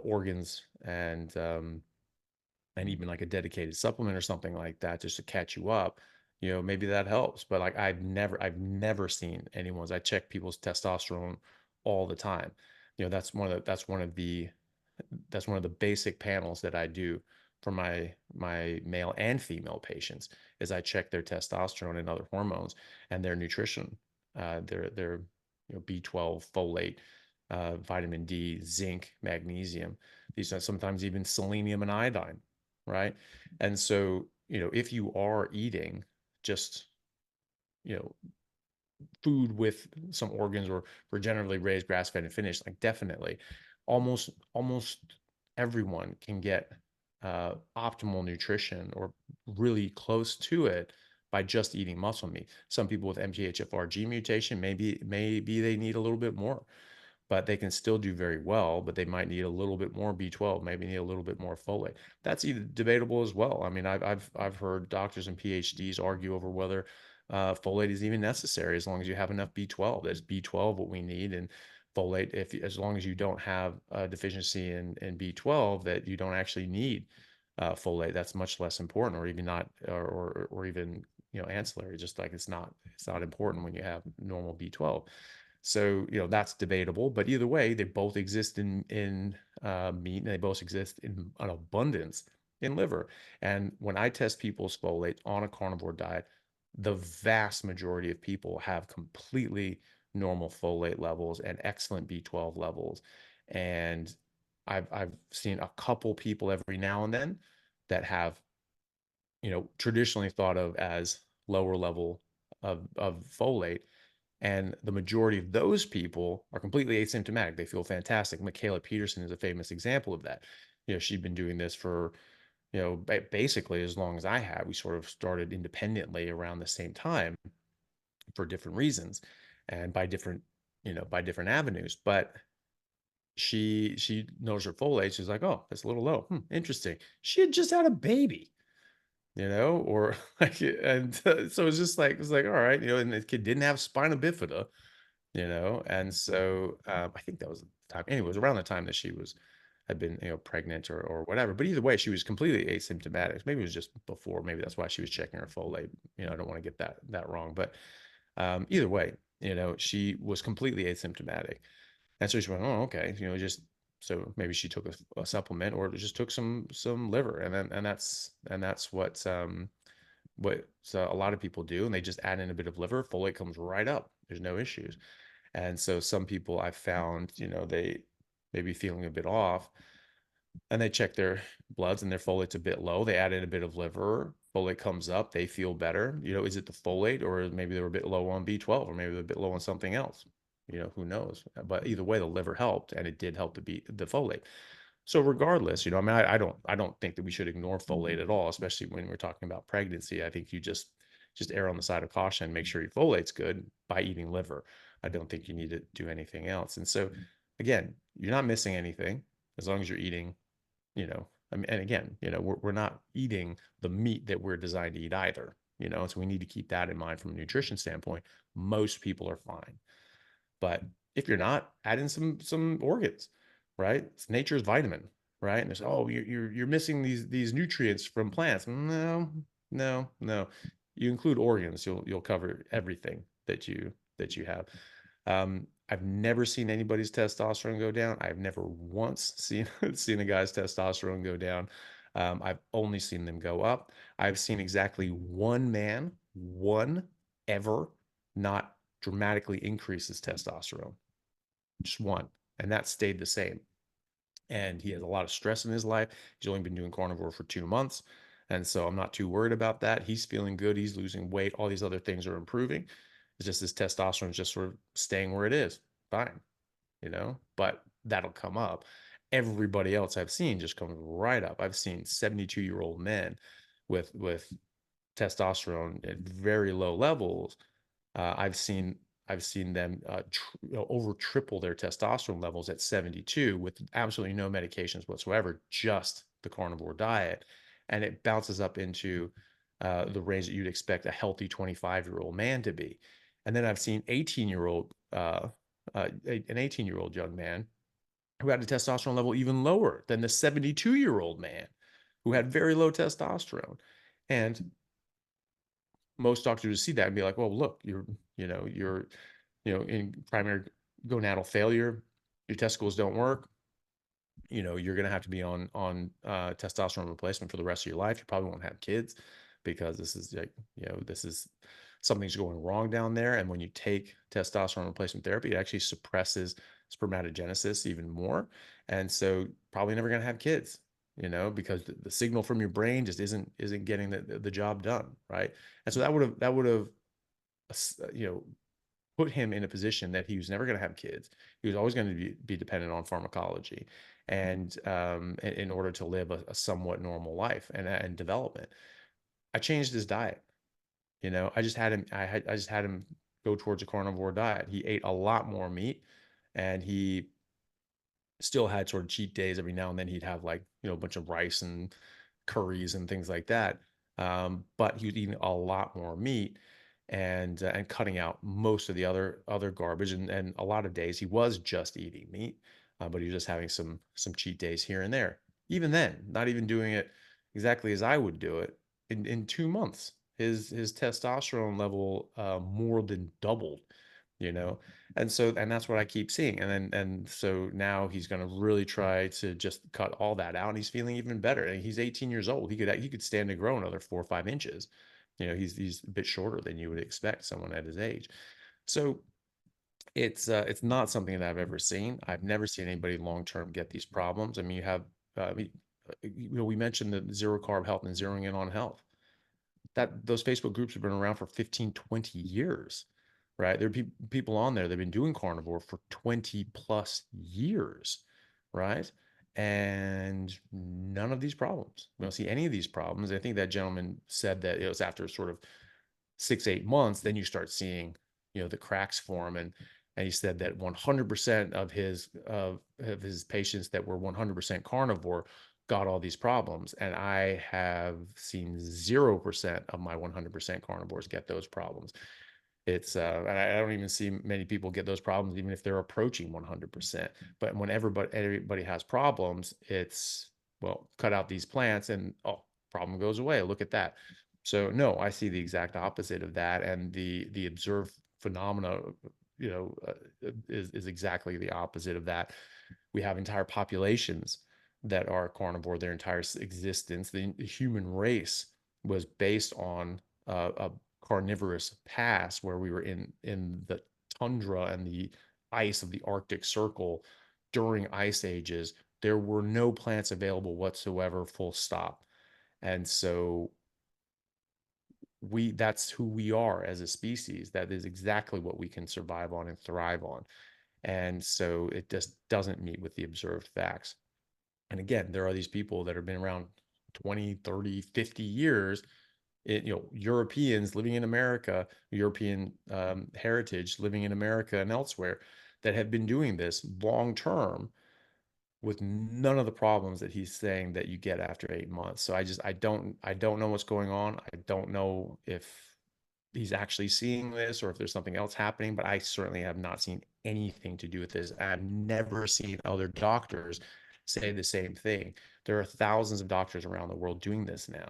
organs, and even like a dedicated supplement or something like that, just to catch you up, maybe that helps. But like, I've never seen anyone's. I check people's testosterone all the time. That's one of the basic panels that I do for my male and female patients, is I check their testosterone and other hormones and their nutrition their B12, folate, vitamin D, zinc, magnesium. These are sometimes even selenium and iodine, right? And so, if you are eating just, you know, food with some organs or regeneratively raised, grass-fed, and finished, like definitely, almost everyone can get optimal nutrition or really close to it by just eating muscle meat. Some people with MTHFR gene mutation, maybe they need a little bit more, but they can still do very well, but they might need a little bit more B12, maybe need a little bit more folate. That's either debatable as well. I mean, I've heard doctors and PhDs argue over whether folate is even necessary as long as you have enough B12. There's B12 what we need, and folate, if as long as you don't have a deficiency in B12, that you don't actually need folate. That's much less important, or even not, or even ancillary. Just like it's not important when you have normal B12. So, that's debatable, but either way, they both exist in meat, and they both exist in an abundance in liver. And when I test people's folate on a carnivore diet, the vast majority of people have completely normal folate levels and excellent B12 levels. And I've seen a couple people every now and then that have, traditionally thought of as lower level of folate, and the majority of those people are completely asymptomatic. They feel fantastic. Michaela Peterson is a famous example of that. She'd been doing this for, basically as long as I have. We sort of started independently around the same time for different reasons and by different avenues. But she knows her folate. She's like, oh, that's a little low. Interesting. She had just had a baby. Or like, and so it's like, all right, and the kid didn't have spina bifida, and so I think that was the time. Anyway, it was around the time that she had been, pregnant or whatever. But either way, she was completely asymptomatic. Maybe it was just before. Maybe that's why she was checking her folate. I don't want to get that wrong, but either way, she was completely asymptomatic, and so she went, oh, okay, just so maybe she took a supplement or just took some liver, and that's what a lot of people do, and they just add in a bit of liver. Folate comes right up. There's no issues. And so some people I've found, they may be feeling a bit off, and they check their bloods and their folate's a bit low. They add in a bit of liver, folate comes up, they feel better. Is it the folate, or maybe they were a bit low on B12, or maybe they're a bit low on something else? Who knows? But either way, the liver helped, and it did help to beat the folate. So regardless, I mean, I don't think that we should ignore folate at all, especially when we're talking about pregnancy. I think you just err on the side of caution and make sure your folate's good by eating liver. I don't think you need to do anything else. And so again, you're not missing anything as long as you're eating, I mean, and again, we're not eating the meat that we're designed to eat either, so we need to keep that in mind from a nutrition standpoint. Most people are fine. But if you're not, add in some organs, right? It's nature's vitamin, right? And there's, oh, you're missing these nutrients from plants. No, no, no. You include organs, you'll cover everything that you have. I've never seen anybody's testosterone go down. I've never once seen a guy's testosterone go down. I've only seen them go up. I've seen exactly one man, one ever, not dramatically increase his testosterone. Just one. And that stayed the same. And he has a lot of stress in his life. He's only been doing carnivore for 2 months. And so I'm not too worried about that. He's feeling good. He's losing weight. All these other things are improving. It's just his testosterone is just sort of staying where it is. Fine. But that'll come up. Everybody else I've seen just comes right up. I've seen 72-year-old men with testosterone at very low levels. I've seen them over triple their testosterone levels at 72 with absolutely no medications whatsoever, just the carnivore diet, and it bounces up into the range that you'd expect a healthy 25-year-old man to be. And then I've seen an 18-year-old young man who had a testosterone level even lower than the 72-year-old man who had very low testosterone. And most doctors would see that and be like, well, look, you're in primary gonadal failure, your testicles don't work, you're going to have to be on testosterone replacement for the rest of your life. You probably won't have kids because this is like, this is something's going wrong down there. And when you take testosterone replacement therapy, it actually suppresses spermatogenesis even more. And so probably never going to have kids, because the signal from your brain just isn't getting the job done, right? And so that would have put him in a position that he was never going to have kids. He was always going to be dependent on pharmacology, and in order to live a somewhat normal life and development. I changed his diet. I just had him. I just had him go towards a carnivore diet. He ate a lot more meat, and he still had sort of cheat days. Every now and then he'd have, like, a bunch of rice and curries and things like that. But he was eating a lot more meat, and cutting out most of the other garbage. And a lot of days he was just eating meat, but he was just having some cheat days here and there. Even then, not even doing it exactly as I would do it. In 2 months, his testosterone level more than doubled. You know, and that's what I keep seeing. And so now he's going to really try to just cut all that out, and he's feeling even better. And he's 18 years old. He could stand to grow another 4 or 5 inches. He's a bit shorter than you would expect someone at his age. So it's not something that I've ever seen. I've never seen anybody long term get these problems. I mean, you have we mentioned the zero carb health and zeroing in on health. That those Facebook groups have been around for 15, 20 years, right? There are people on there that have been doing carnivore for 20 plus years, right? And none of these problems. We don't see any of these problems. I think that gentleman said that it was after sort of 6, 8 months, then you start seeing, the cracks form. And he said that 100% of his patients that were 100% carnivore got all these problems. And I have seen 0% of my 100% carnivores get those problems. And I don't even see many people get those problems, even if they're approaching 100%. But when everybody has problems, it's, well, cut out these plants and, oh, problem goes away. Look at that. So no, I see the exact opposite of that. And the observed phenomena, is exactly the opposite of that. We have entire populations that are carnivore their entire existence. The human race was based on a carnivorous past, where we were in the tundra and the ice of the Arctic Circle during ice ages. There were no plants available whatsoever, full stop. And so that's who we are as a species. That is exactly what we can survive on and thrive on. And so it just doesn't meet with the observed facts. And again, there are these people that have been around 20, 30, 50 years, Europeans living in America, European heritage living in America and elsewhere, that have been doing this long term with none of the problems that he's saying that you get after 8 months. So I don't know what's going on. I don't know if he's actually seeing this or if there's something else happening, but I certainly have not seen anything to do with this. I've never seen other doctors say the same thing. There are thousands of doctors around the world doing this now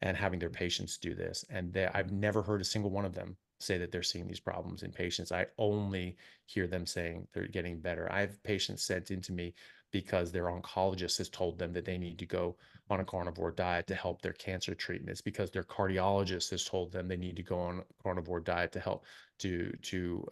and having their patients do this. And I've never heard a single one of them say that they're seeing these problems in patients. I only hear them saying they're getting better. I have patients sent into me because their oncologist has told them that they need to go on a carnivore diet to help their cancer treatments, because their cardiologist has told them they need to go on a carnivore diet to help to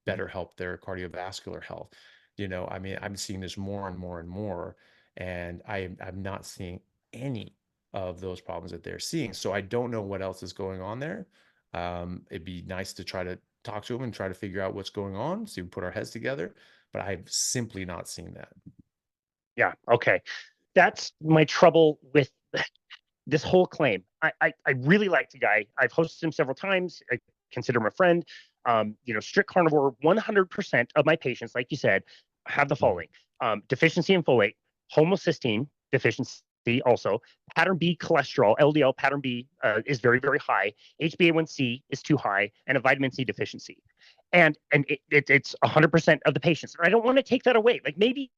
better help their cardiovascular health. I mean, I'm seeing this more and more and more, and I'm not seeing any of those problems that they're seeing. So I don't know what else is going on there. It'd be nice to try to talk to them and try to figure out what's going on, so we put our heads together, but I've simply not seen that. Yeah. Okay. That's my trouble with this whole claim. I really like the guy. I've hosted him several times. I consider him a friend. Strict carnivore, 100% of my patients, like you said, have the following: deficiency in folate, homocysteine deficiency, also pattern B cholesterol, LDL pattern B is very, very high. HbA1c is too high, and a vitamin C deficiency. And it's 100% of the patients. I don't want to take that away. Like maybe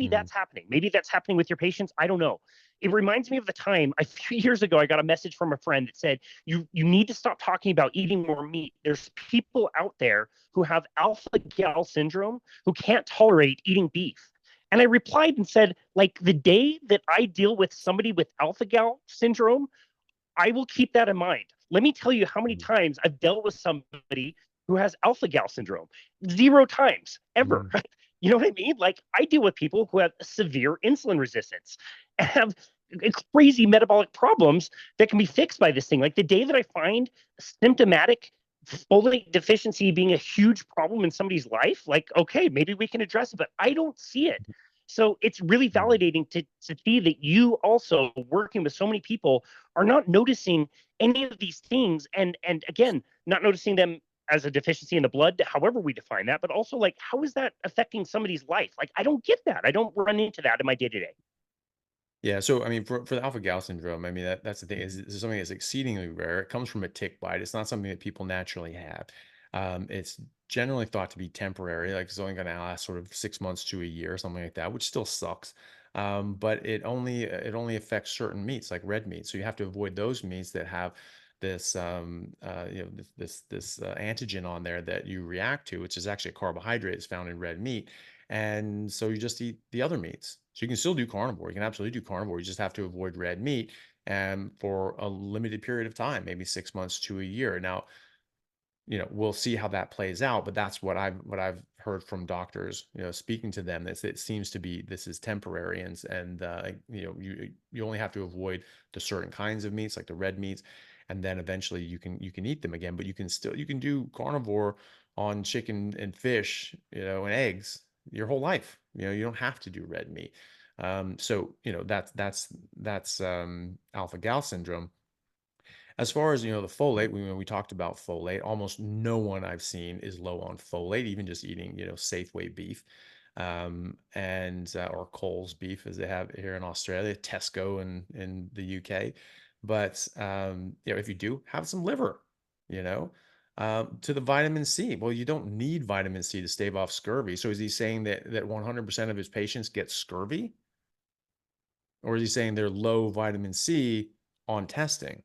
that's happening. Maybe that's happening with your patients. I don't know. It reminds me of the time a few years ago, I got a message from a friend that said, you need to stop talking about eating more meat. There's people out there who have alpha gal syndrome who can't tolerate eating beef. And I replied and said, like, the day that I deal with somebody with alpha gal syndrome, I will keep that in mind. Let me tell you how many times I've dealt with somebody who has alpha gal syndrome. 0 times ever. Mhm. You know what I mean? Like, I deal with people who have severe insulin resistance and have crazy metabolic problems that can be fixed by this thing. Like, the day that I find symptomatic folate deficiency being a huge problem in somebody's life, like, okay, maybe we can address it, but I don't see it. So it's really Mhm. validating to see that you also, working with so many people, are not noticing any of these things, and again, not noticing them as a deficiency in the blood, however we define that, but also, like, how is that affecting somebody's life? Like, I don't get that. I don't run into that in my day to day. Yeah, so I mean, for the alpha gal syndrome, I mean that's the thing is this is something that's exceedingly rare. It comes from a tick bite. It's not something that people naturally have. It's generally thought to be temporary, like it's only going to last sort of 6 months to a year, something like that, which still sucks. But it only affects certain meats, like red meat. So you have to avoid those meats that have this antigen on there that you react to, which is actually a carbohydrate. It's found in red meat. And so you just eat the other meats. So you can still do carnivore. You can absolutely do carnivore. You just have to avoid red meat and for a limited period of time, maybe 6 months to a year. Now, we'll see how that plays out, but that's what I've heard from doctors, speaking to them, that it seems to be this is temporary, and you only have to avoid the certain kinds of meats, like the red meats, and then eventually you can eat them again, but you can do carnivore on chicken and fish, and eggs your whole life. You don't have to do red meat. So that's alpha gal syndrome. As far as, the folate, when we talked about folate, almost no one I've seen is low on folate, even just eating, Safeway beef, and or Coles beef, as they have here in Australia, Tesco in the UK. But if you do, have some liver, to the vitamin C. Well, you don't need vitamin C to stave off scurvy. So is he saying that 100% of his patients get scurvy, or is he saying they're low vitamin C on testing?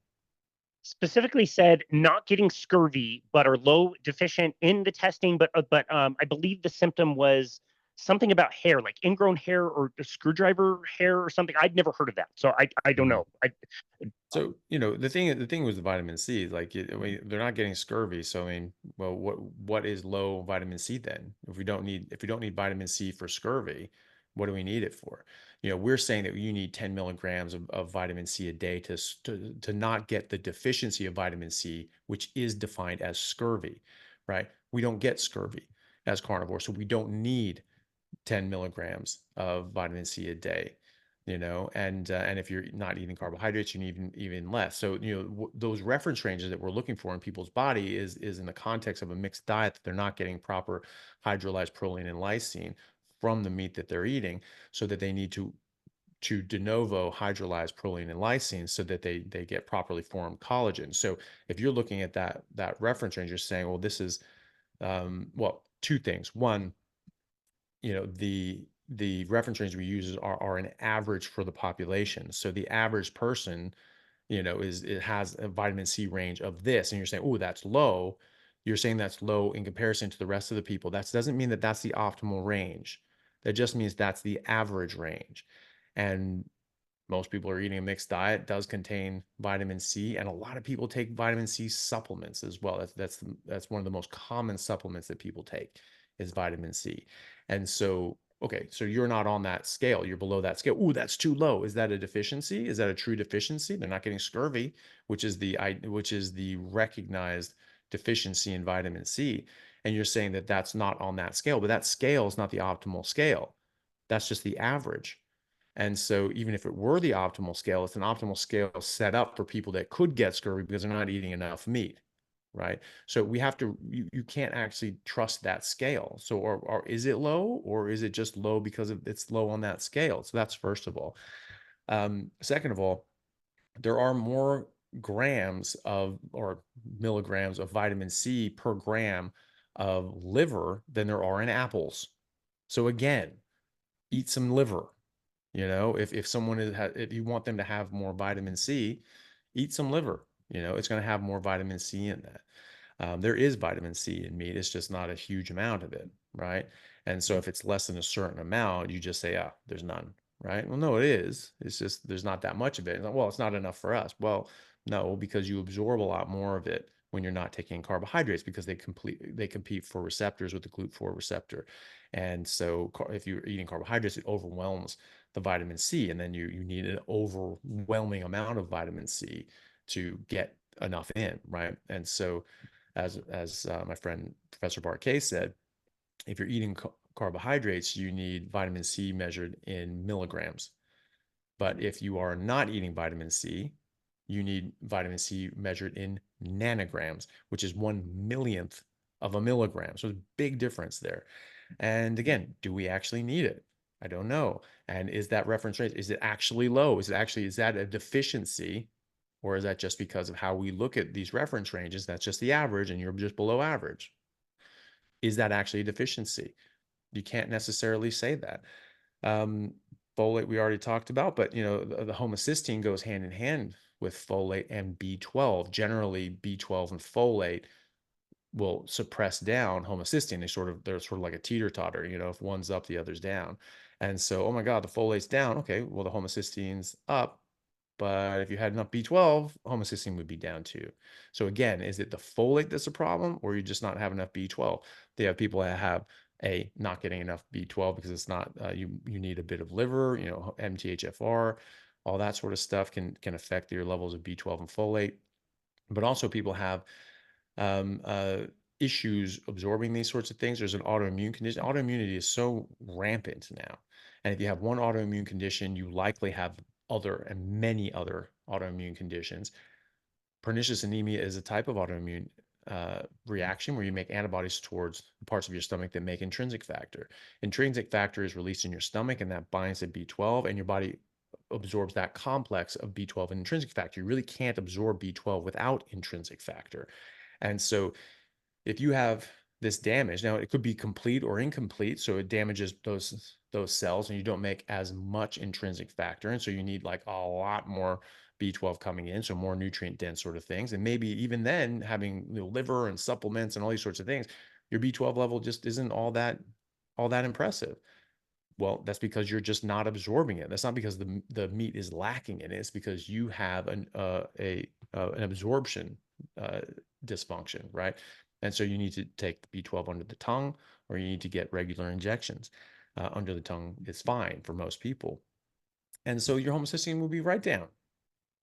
Specifically said not getting scurvy, but are low deficient in the testing. But I believe the symptom was something about hair, like ingrown hair or screwdriver hair or something. I'd never heard of that, so I don't know. So, the thing with the vitamin C is like, I mean, they're not getting scurvy. So, I mean, well, what is low vitamin C then? If we don't need vitamin C for scurvy, what do we need it for? We're saying that you need 10 milligrams of vitamin C a day to not get the deficiency of vitamin C, which is defined as scurvy, right? We don't get scurvy as carnivore, so we don't need 10 milligrams of vitamin C a day, and if you're not eating carbohydrates, you need even less. So, those reference ranges that we're looking for in people's body is in the context of a mixed diet, that they're not getting proper hydrolyzed proline and lysine from the meat that they're eating, so that they need to de novo hydrolyze proline and lysine so that they get properly formed collagen. So if you're looking at that reference range, you're saying, well, this is well, two things. One, the reference range we use are an average for the population. So the average person, it has a vitamin C range of this, and you're saying, oh, that's low. You're saying that's low in comparison to the rest of the people. That doesn't mean that that's the optimal range. That just means that's the average range. And most people are eating a mixed diet, does contain vitamin C, and a lot of people take vitamin C supplements as well. That's one of the most common supplements that people take, is vitamin C. And so, okay, so you're not on that scale. You're below that scale. Ooh, that's too low. Is that a deficiency? Is that a true deficiency? They're not getting scurvy, which is the recognized deficiency in vitamin C. And you're saying that that's not on that scale, but that scale is not the optimal scale. That's just the average. And so even if it were the optimal scale, it's an optimal scale set up for people that could get scurvy because they're not eating enough meat, right? So you can't actually trust that scale. So, or is it low, or is it just low because it's low on that scale? So that's first of all. Second of all, there are more grams or milligrams of vitamin C per gram of liver than there are in apples. So again, eat some liver. If someone if you want them to have more vitamin C, eat some liver. It's going to have more vitamin C in that. There is vitamin C in meat. It's just not a huge amount of it, right? And so if it's less than a certain amount, you just say, there's none. right? Well, no, it is. It's just there's not that much of it. Well, it's not enough for us. Well, no, because you absorb a lot more of it when you're not taking carbohydrates because they compete for receptors with the GLUT4 receptor. And so if you're eating carbohydrates, it overwhelms the vitamin C, and then you need an overwhelming amount of vitamin C to get enough in, right? And so as my friend Professor Barquet said, if you're eating carbohydrates, you need vitamin C measured in milligrams. But if you are not eating vitamin C, you need vitamin C measured in nanograms, which is 1 millionth of a milligram. So there's a big difference there. And again, do we actually need it? I don't know. And is that reference rate, is it actually low? Is that a deficiency? Or is that just because of how we look at these reference ranges? That's just the average and you're just below average. Is that actually a deficiency? You can't necessarily say that. Um, Folate we already talked about, but the homocysteine goes hand in hand with folate and B12. Generally, B12 and folate will suppress down homocysteine. They're sort of like a teeter-totter. If one's up, the other's down. And so, oh my God, the folate's down. Okay, well, the homocysteine's up. But if you had enough B12, homocysteine would be down too. So again, is it the folate that's a problem, or you just not have enough B12? They have people that have not getting enough B12 because it's not you need a bit of liver, MTHFR, all that sort of stuff can affect your levels of B12 and folate. But also people have um, uh, issues absorbing these sorts of things. There's an autoimmune condition. Autoimmunity is so rampant now. And if you have one autoimmune condition, you likely have other and many other autoimmune conditions. Pernicious anemia is a type of autoimmune reaction where you make antibodies towards the parts of your stomach that make intrinsic factor. Intrinsic factor is released in your stomach and that binds to B12, and your body absorbs that complex of B12 and intrinsic factor. You really can't absorb B12 without intrinsic factor. And so if you have this damage, now it could be complete or incomplete, so it damages those cells and you don't make as much intrinsic factor, and so you need like a lot more B12 coming in, so more nutrient dense sort of things. And maybe even then having liver and supplements and all these sorts of things, your B12 level just isn't all that impressive. Well, that's because you're just not absorbing it. That's not because the meat is lacking in it. It's because you have an absorption dysfunction, right? And so you need to take B12 under the tongue, or you need to get regular injections. Under the tongue is fine for most people. And so your homocysteine will be right down,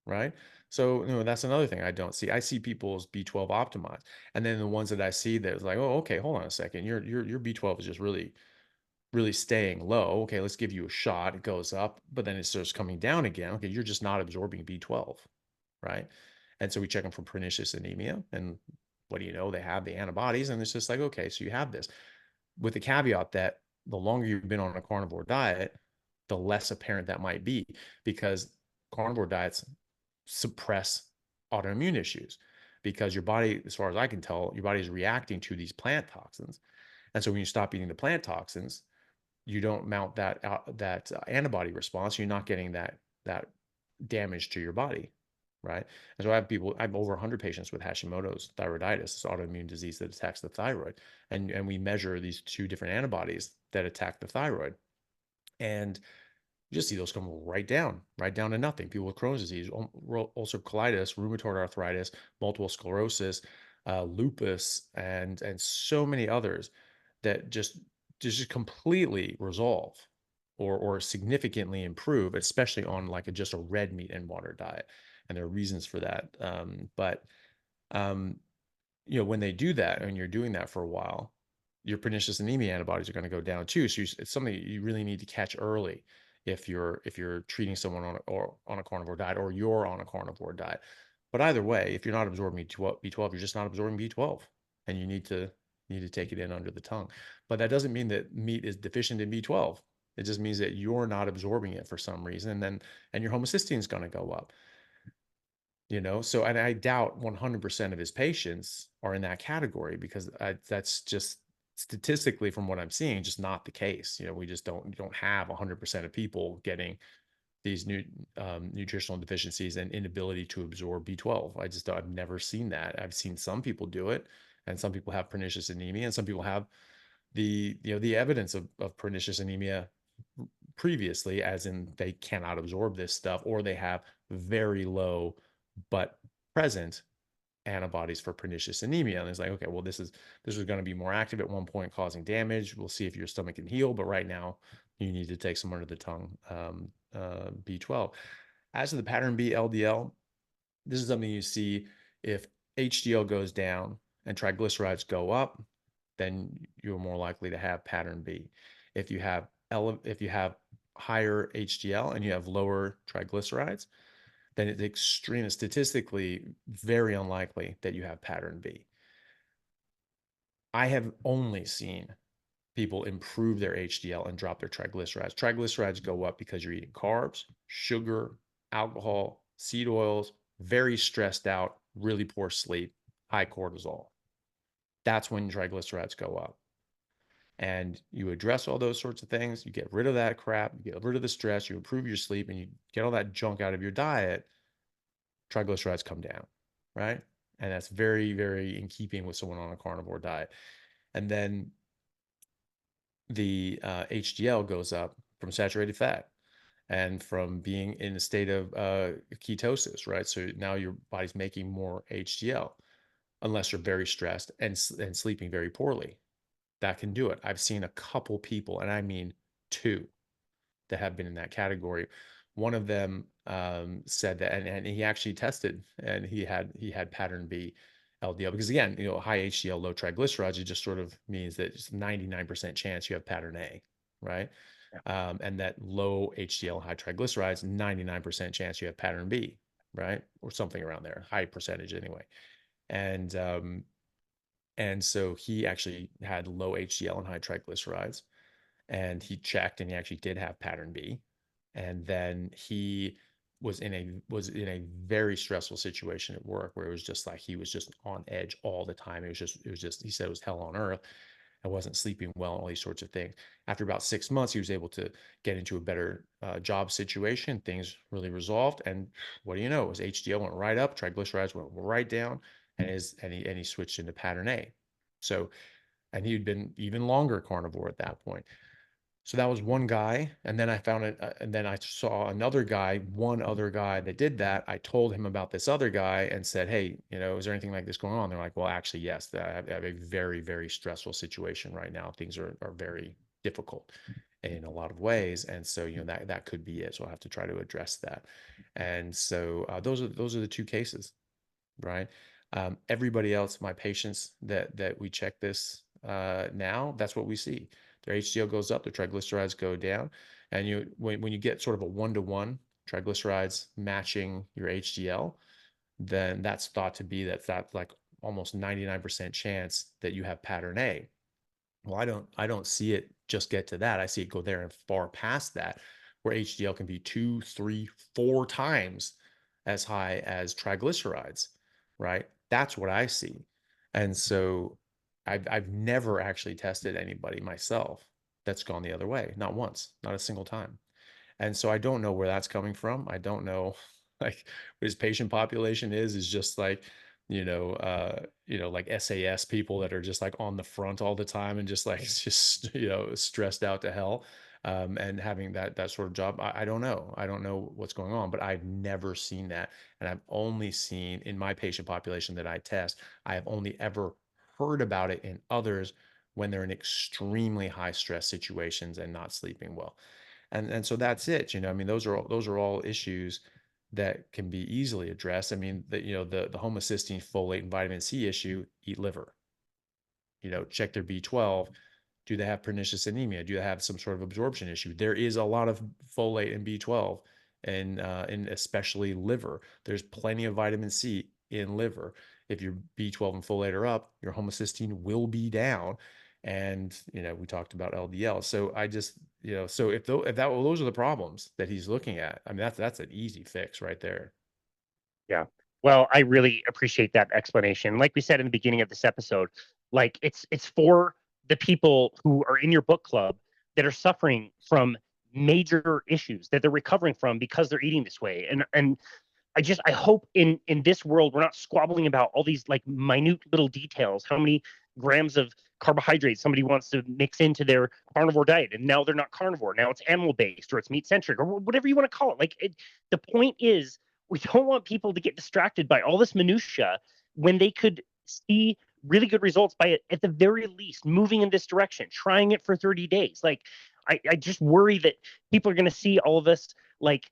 right? So that's another thing I don't see. I see people's B12 optimized, and then the ones that I see that's like, oh, okay, hold on a second, your B12 is just really staying low. Okay, let's give you a shot. It goes up, but then it starts coming down again. Okay, you're just not absorbing B12, right? And so we check them for pernicious anemia, and what do you know? They have the antibodies, and it's just like, okay, so you have this, with the caveat that the longer you've been on a carnivore diet, the less apparent that might be, because carnivore diets suppress autoimmune issues, because your body, as far as I can tell, your body is reacting to these plant toxins. And so when you stop eating the plant toxins, you don't mount that antibody response. You're not getting that damage to your body, right? And so I have over 100 patients with Hashimoto's thyroiditis, this autoimmune disease that attacks the thyroid, and we measure these two different antibodies that attack the thyroid, and you just see those come right down to nothing. People with Crohn's disease, ulcerative colitis, rheumatoid arthritis, multiple sclerosis, lupus, and so many others that just completely resolve or significantly improve, especially on like just a red meat and water diet. And there are reasons for that. But when they do that and you're doing that for a while, your pernicious anemia antibodies are going to go down too. So it's something you really need to catch early if you're treating someone on a carnivore diet, or you're on a carnivore diet. But either way, if you're not absorbing B12, you're just not absorbing B12, and you need to take it in under the tongue. But that doesn't mean that meat is deficient in B12. It just means that you're not absorbing it for some reason, and your homocysteine is going to go up. So, and I doubt 100% of his patients are in that category, because that's just statistically, from what I'm seeing, just not the case. We just don't have 100% of people getting these nutritional deficiencies and inability to absorb B12. I've never seen that. I've seen some people do it, and some people have pernicious anemia, and some people have the evidence of pernicious anemia previously, as in they cannot absorb this stuff, or they have very low but present antibodies for pernicious anemia. And it's like, okay, well, this is going to be more active at one point, causing damage. We'll see if your stomach can heal, but right now you need to take some under the tongue B12. As to the pattern B LDL, this is something you see if HDL goes down and triglycerides go up, then you're more likely to have pattern B. If you have higher HDL and you have lower triglycerides, then it's extremely statistically very unlikely that you have pattern B. I have only seen people improve their HDL and drop their triglycerides. Triglycerides go up because you're eating carbs, sugar, alcohol, seed oils, very stressed out, really poor sleep, high cortisol. That's when triglycerides go up. And you address all those sorts of things, you get rid of that crap, you get rid of the stress, you improve your sleep, and you get all that junk out of your diet, triglycerides come down, right? And that's very, very in keeping with someone on a carnivore diet. And then the HDL goes up from saturated fat and from being in a state of ketosis, right? So now your body's making more HDL unless you're very stressed and sleeping very poorly. That can do it. I've seen a couple people, and I mean two, that have been in that category. One of them said that, and he actually tested, and he had pattern B LDL, because again, high HDL, low triglycerides, it just sort of means that it's 99% chance you have pattern A, right? Yeah. And that low HDL, high triglycerides, 99% chance you have pattern B, right? Or something around there, high percentage anyway. And so he actually had low HDL and high triglycerides, and he checked, and he actually did have pattern B. And then he was in a very stressful situation at work, where it was just like he was just on edge all the time. It was just he said it was hell on earth. I wasn't sleeping well, all these sorts of things. After about 6 months, he was able to get into a better job situation. Things really resolved, and what do you know? His HDL went right up, triglycerides went right down, and he switched into pattern A. So, and he'd been even longer carnivore at that point. So that was one guy. And then I found it. And then I saw one other guy that did that. I told him about this other guy and said, hey, is there anything like this going on? They're like, well, actually, yes, I have a very, very stressful situation right now. Things are very difficult in a lot of ways. And so, that could be it. So I'll have to try to address that. And so those are the two cases, right? Everybody else, my patients that we check this now, that's what we see. Their HDL goes up, their triglycerides go down. And when you get sort of a 1-to-1 triglycerides matching your HDL, then that's thought to be that's like almost 99% chance that you have pattern A. Well, I don't see it just get to that. I see it go there and far past that, where HDL can be 2, 3, 4 times as high as triglycerides, right? That's what I see. And so I've never actually tested anybody myself that's gone the other way. Not once, not a single time. And so I don't know where that's coming from. I don't know like what his patient population is just like, like SAS people that are just like on the front all the time and just like just stressed out to hell. And having that sort of job, I don't know. I don't know what's going on, but I've never seen that. And I've only seen in my patient population that I test, I have only ever heard about it in others when they're in extremely high stress situations and not sleeping well. And so that's it. I mean, those are all issues that can be easily addressed. I mean, the homocysteine, folate, and vitamin C issue, eat liver. Check their B12. Do they have pernicious anemia? Do they have some sort of absorption issue? There is a lot of folate and B12 and especially liver. There's plenty of vitamin C in liver. If your B12 and folate are up, your homocysteine will be down. And, we talked about LDL. So I just, so if those are the problems that he's looking at, I mean, that's an easy fix right there. Yeah. Well, I really appreciate that explanation. Like we said in the beginning of this episode, like it's for the people who are in your book club that are suffering from major issues that they're recovering from because they're eating this way. And I hope in this world we're not squabbling about all these like minute little details, how many grams of carbohydrates somebody wants to mix into their carnivore diet, and now they're not carnivore. Now it's animal based or it's meat centric or whatever you want to call it. Like the point is, we don't want people to get distracted by all this minutia when they could see really good results by, at the very least, moving in this direction, trying it for 30 days. Like, I just worry that people are going to see all of this, like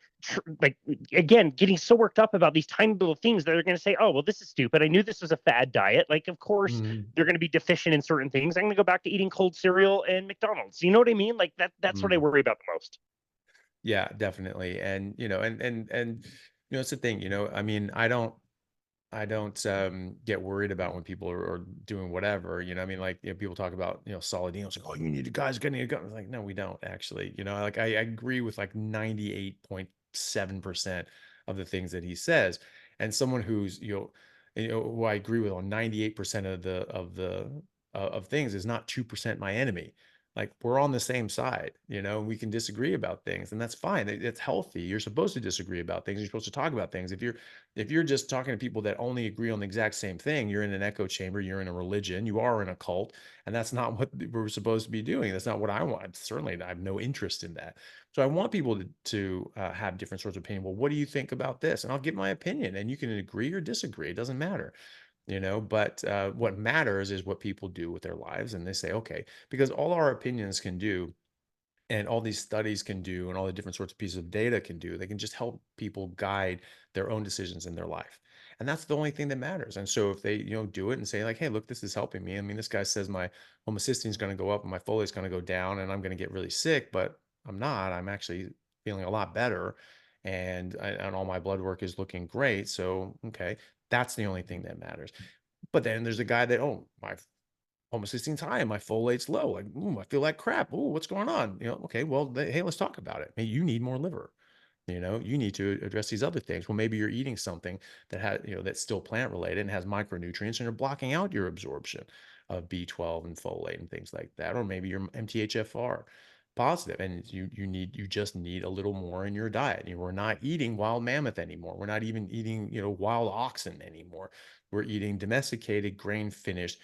again, getting so worked up about these tiny little things that they're going to say, oh, well, this is stupid. I knew this was a fad diet. Like, of course, they're going to be deficient in certain things. I'm going to go back to eating cold cereal and McDonald's. You know what I mean? Like that's what I worry about the most. Yeah, definitely. And, it's the thing, I mean, I don't get worried about when people are doing whatever, I mean, like, people talk about, solid eaters, like, oh, you need guys getting a gun. Like, no, we don't actually, like, I agree with like 98.7% of the things that he says. And someone who's, who I agree with on 98% of things is not 2% my enemy. Like, we're on the same side, we can disagree about things, and that's fine. It's healthy. You're supposed to disagree about things. You're supposed to talk about things. If you're just talking to people that only agree on the exact same thing, you're in an echo chamber, you're in a religion, you are in a cult, and that's not what we're supposed to be doing. That's not what I want. Certainly, I have no interest in that. So I want people to have different sorts of opinion. Well, what do you think about this? And I'll give my opinion, and you can agree or disagree. It doesn't matter. But what matters is what people do with their lives. And they say, okay, because all our opinions can do, and all these studies can do, and all the different sorts of pieces of data can do, they can just help people guide their own decisions in their life. And that's the only thing that matters. And so if they, do it and say like, hey, look, this is helping me. I mean, this guy says my homocysteine is going to go up and my folate is going to go down and I'm going to get really sick, but I'm not. I'm actually feeling a lot better. And all my blood work is looking great. So, okay, that's the only thing that matters. But then there's a guy that, oh, my homocysteine's high and my folate's low. Like, ooh, I feel like crap. Ooh, what's going on? Okay, well, hey, let's talk about it. Maybe you need more liver. You need to address these other things. Well, maybe you're eating something that has, that's still plant related and has micronutrients, and you're blocking out your absorption of B12 and folate and things like that. Or maybe you're MTHFR positive and you just need a little more in your diet. We're not eating wild mammoth anymore. We're not even eating, wild oxen anymore. We're eating domesticated, grain finished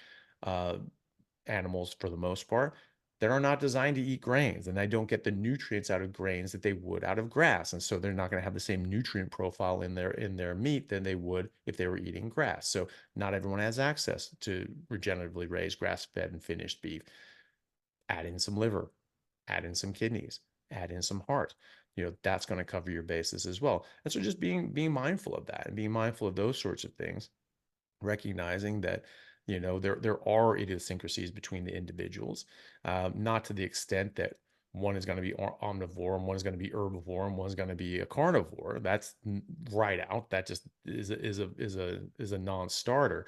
animals for the most part that are not designed to eat grains, and they don't get the nutrients out of grains that they would out of grass. And so they're not going to have the same nutrient profile in their meat than they would if they were eating grass. So not everyone has access to regeneratively raised grass-fed and finished beef. Add in some liver, add in some kidneys, add in some heart. That's going to cover your bases as well. And so just being mindful of that and being mindful of those sorts of things, recognizing that there are idiosyncrasies between the individuals, not to the extent that one is going to be omnivore and one is going to be herbivore and one's going to be a carnivore. That's right out. That just is a non-starter.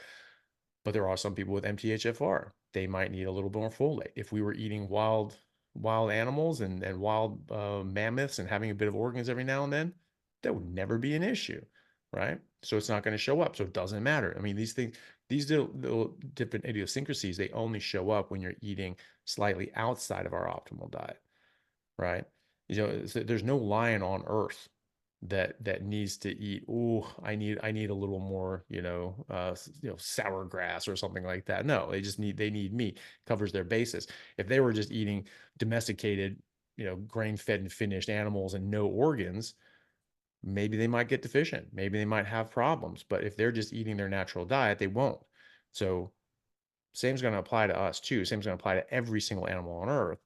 But there are some people with MTHFR. They might need a little bit more folate. If we were eating wild animals and wild mammoths and having a bit of organs every now and then, that would never be an issue, right? So it's not going to show up. So it doesn't matter. I mean, these things, these little different idiosyncrasies, they only show up when you're eating slightly outside of our optimal diet, right? There's no lion on earth that needs to eat, oh, I need a little more, sour grass or something like that. No, they need meat, covers their basis. If they were just eating domesticated, grain-fed and finished animals and no organs, maybe they might get deficient. Maybe they might have problems. But if they're just eating their natural diet, they won't. So same's going to apply to us too. Same's going to apply to every single animal on earth.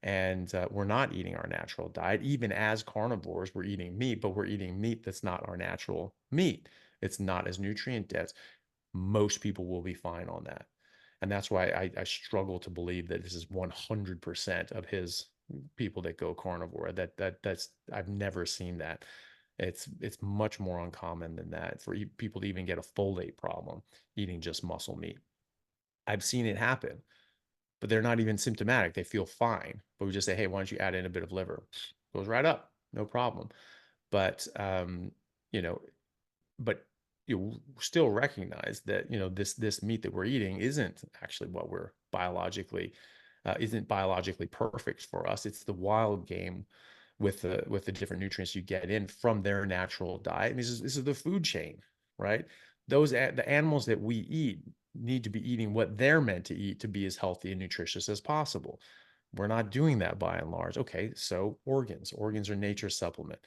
And we're not eating our natural diet. Even as carnivores, we're eating meat, but we're eating meat that's not our natural meat. It's not as nutrient dense. Most people will be fine on that. And that's why I struggle to believe that this is 100% of his people that go carnivore. That's I've never seen that. It's much more uncommon than that for people to even get a folate problem eating just muscle meat. I've seen it happen, but they're not even symptomatic. They feel fine. But we just say, hey, why don't you add in a bit of liver? Goes right up, no problem. But but you still recognize that this meat that we're eating isn't actually what we're biologically isn't biologically perfect for us. It's the wild game with the different nutrients you get in from their natural diet. And this is the food chain, right? The animals that we eat need to be eating what they're meant to eat to be as healthy and nutritious as possible. We're not doing that by and large. Okay, so organs are nature's supplement,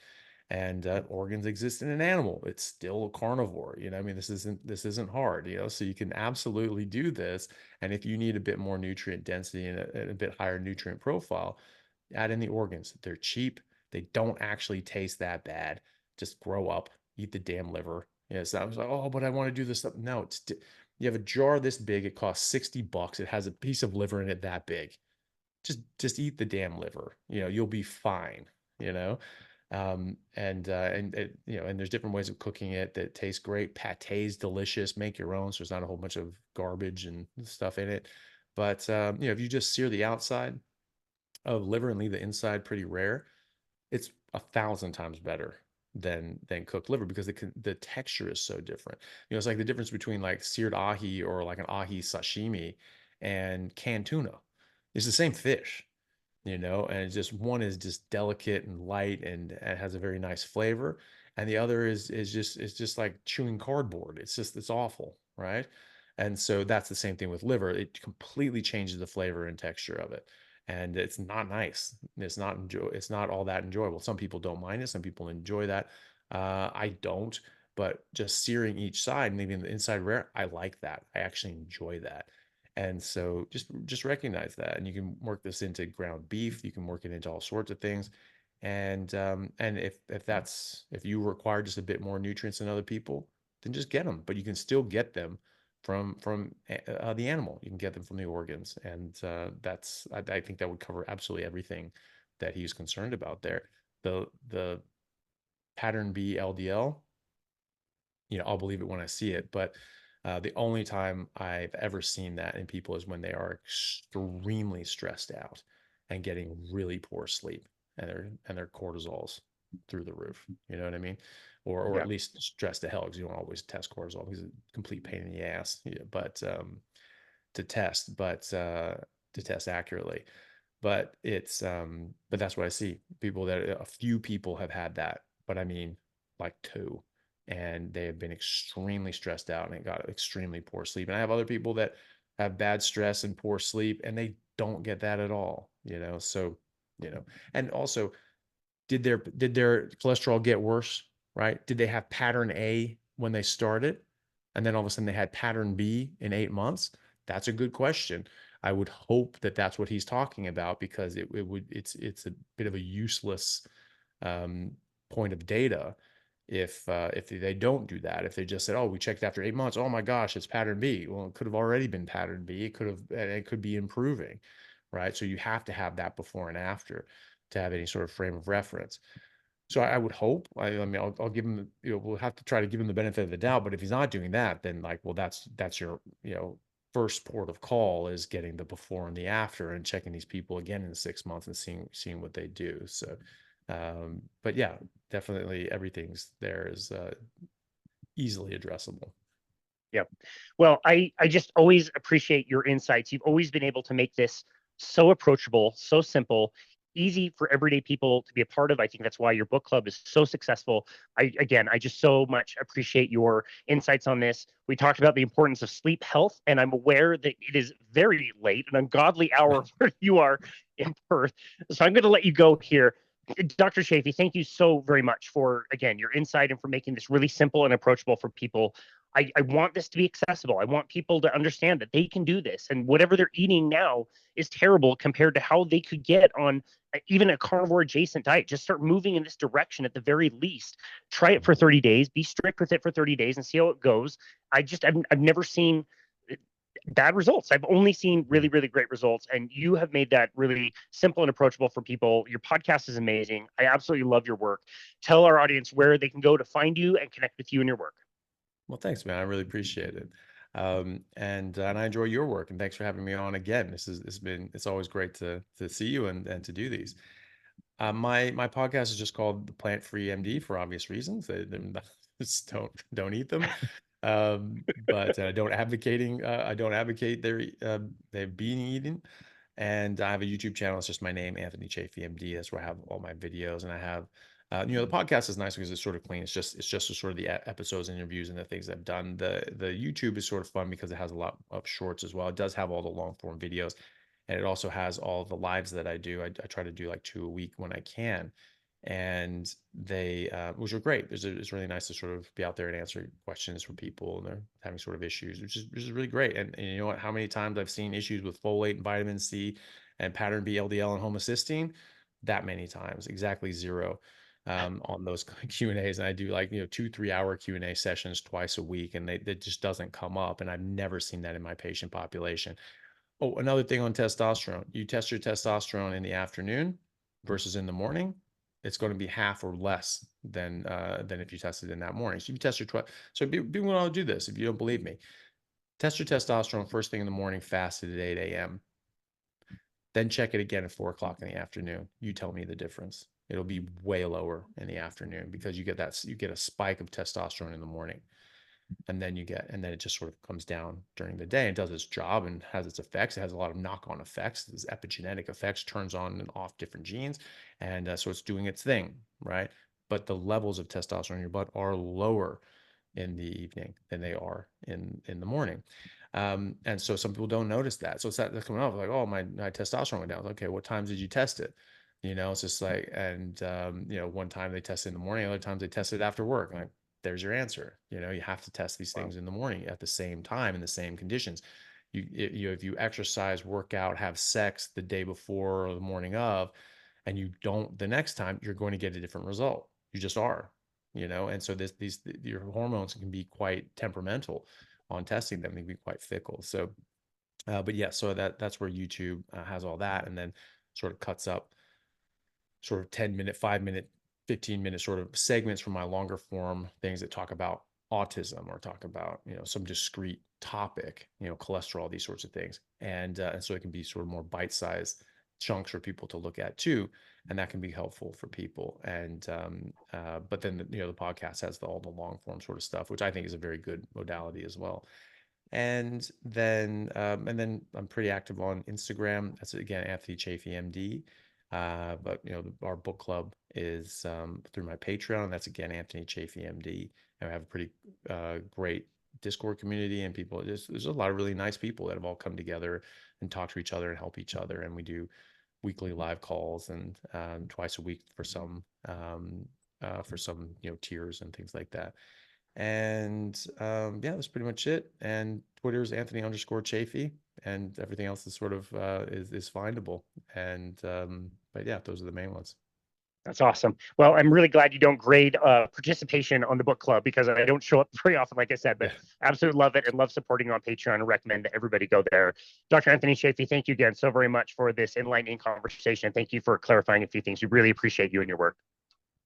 and organs exist in an animal. It's still a carnivore. I mean, this isn't hard. So you can absolutely do this. And if you need a bit more nutrient density and a bit higher nutrient profile, add in the organs. They're cheap. They don't actually taste that bad. Just grow up, eat the damn liver. So I was like, oh, but I want to do this stuff. No, you have a jar this big. It costs $60. It has a piece of liver in it that big. Just eat the damn liver. You'll be fine. You know, and there's different ways of cooking it that taste great. Pate's delicious. Make your own, so there's not a whole bunch of garbage and stuff in it. But if you just sear the outside of liver and leave the inside pretty rare, it's 1,000 times better than cooked liver because the texture is so different. It's like the difference between like seared ahi or like an ahi sashimi and canned tuna. It's the same fish, and it's just one is just delicate and light and has a very nice flavor, and the other is just like chewing cardboard. It's awful, right? And so that's the same thing with liver. It completely changes the flavor and texture of it, and it's not nice. It's not all that enjoyable. Some people don't mind it. Some people enjoy that. I don't, but just searing each side and leaving the inside rare, I like that. I actually enjoy that. And so just recognize that, and you can work this into ground beef. You can work it into all sorts of things. And if you require just a bit more nutrients than other people, then just get them. But you can still get them from the animal. You can get them from the organs, and I think that would cover absolutely everything that he's concerned about there. The pattern B LDL, I'll believe it when I see it, but the only time I've ever seen that in people is when they are extremely stressed out and getting really poor sleep, and their cortisol's through the roof. You know what I mean? Or Yeah. at least stressed to hell, because you don't always test cortisol because it's a complete pain in the ass. Yeah, but to test, to test accurately. But that's what I see. A few people have had that, but I mean like two, and they have been extremely stressed out and got extremely poor sleep. And I have other people that have bad stress and poor sleep, and they don't get that at all. So, and also, did their cholesterol get worse, right? Did they have pattern A when they started, and then all of a sudden they had pattern B in 8 months? That's a good question. I would hope that that's what he's talking about, because it's a bit of a useless um, point of data if they don't do that. If they just said, oh, we checked after 8 months, oh my gosh, it's pattern B. Well, it could have already been pattern B. It could be improving, right? So you have to have that before and after to have any sort of frame of reference. So I would hope. I mean, I'll give him. We'll have to try to give him the benefit of the doubt. But if he's not doing that, then like, well, that's your first port of call, is getting the before and the after, and checking these people again in 6 months and seeing what they do. So, but yeah, definitely everything's there is easily addressable. Yep. Well, I just always appreciate your insights. You've always been able to make this so approachable, so simple, easy for everyday people to be a part of. I think that's why your book club is so successful. I just so much appreciate your insights on this. We talked about the importance of sleep health, and I'm aware that it is very late, an ungodly hour where you are in Perth. So I'm going to let you go here. Dr. Chaffee, thank you so very much for, again, your insight and for making this really simple and approachable for people. I want this to be accessible. I want people to understand that they can do this, and whatever they're eating now is terrible compared to how they could get on even a carnivore adjacent diet. Just start moving in this direction at the very least. Try it for 30 days, be strict with it for 30 days and see how it goes. I've never seen bad results. I've only seen really, really great results, and you have made that really simple and approachable for people. Your podcast is amazing. I absolutely love your work. Tell our audience where they can go to find you and connect with you and your work. Well, thanks, man. I really appreciate it. And I enjoy your work, and thanks for having me on again. It's always great to see you and to do these. My podcast is just called the Plant Free MD, for obvious reasons. Just don't eat them. But I don't advocate their being eaten. And I have a YouTube channel. It's just my name, Anthony Chaffee MD. That's where I have all my videos, and I have The podcast is nice because it's sort of clean. It's just sort of the episodes, interviews, and the things I've done. The YouTube is sort of fun because it has a lot of shorts as well. It does have all the long form videos, and it also has all the lives that I do. I try to do like 2 a week when I can, and they which are great. It's really nice to sort of be out there and answer questions for people, and they're having sort of issues, which is really great. And you know what? How many times I've seen issues with folate and vitamin C and pattern B, LDL, and homocysteine? That many times, exactly zero. On those Q&As, and I do like 2-3 hour Q&A sessions twice a week, and it just doesn't come up, and I've never seen that in my patient population. Oh, another thing on testosterone: you test your testosterone in the afternoon versus in the morning, it's going to be half or less than if you tested in that morning. So you test your so people want to do this. If you don't believe me, test your testosterone first thing in the morning, fasted at 8 a.m. Then check it again at 4 o'clock in the afternoon. You tell me the difference. It'll be way lower in the afternoon because you get a spike of testosterone in the morning, and then it just sort of comes down during the day and does its job and has its effects. It has a lot of knock-on effects. There's epigenetic effects, turns on and off different genes, and so it's doing its thing, right? But the levels of testosterone in your blood are lower in the evening than they are in the morning. And so some people don't notice that. So it's that coming off like, oh, my testosterone went down. Okay, what times did you test it? It's just like, and one time they tested in the morning, other times they tested after work. Like, there's your answer. You have to test these things in the morning at the same time in the same conditions. If you exercise, work out, have sex the day before or the morning of, and you don't the next time, you're going to get a different result. You just are. And so your hormones can be quite temperamental on testing them. They can be quite fickle. So, but yeah, so that's where YouTube has all that, and then sort of cuts up sort of 10-minute, 5-minute, 15-minute sort of segments from my longer form things that talk about autism or talk about, some discrete topic, cholesterol, these sorts of things. And so it can be sort of more bite-sized chunks for people to look at too. And that can be helpful for people. And, but then, the podcast has all the long form sort of stuff, which I think is a very good modality as well. And then I'm pretty active on Instagram. That's again, Anthony Chaffee, MD. But our book club is through my Patreon. That's again, Anthony Chaffee, MD. And we have a pretty great Discord community, and people. There's a lot of really nice people that have all come together and talk to each other and help each other. And we do weekly live calls and twice a week for some tiers and things like that. And yeah, that's pretty much it. And Twitter is Anthony_Chaffee, and everything else is sort of is findable. And but yeah, those are the main ones. That's awesome. Well, I'm really glad you don't grade participation on the book club, because I don't show up very often, like I said, but absolutely love it and love supporting on Patreon, and recommend that everybody go there. Dr. Anthony Chaffee, thank you again so very much for this enlightening conversation. Thank you for clarifying a few things. We really appreciate you and your work.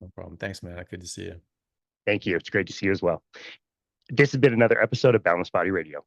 No problem. Thanks, Matt. Good to see you. Thank you. It's great to see you as well. This has been another episode of Boundless Body Radio.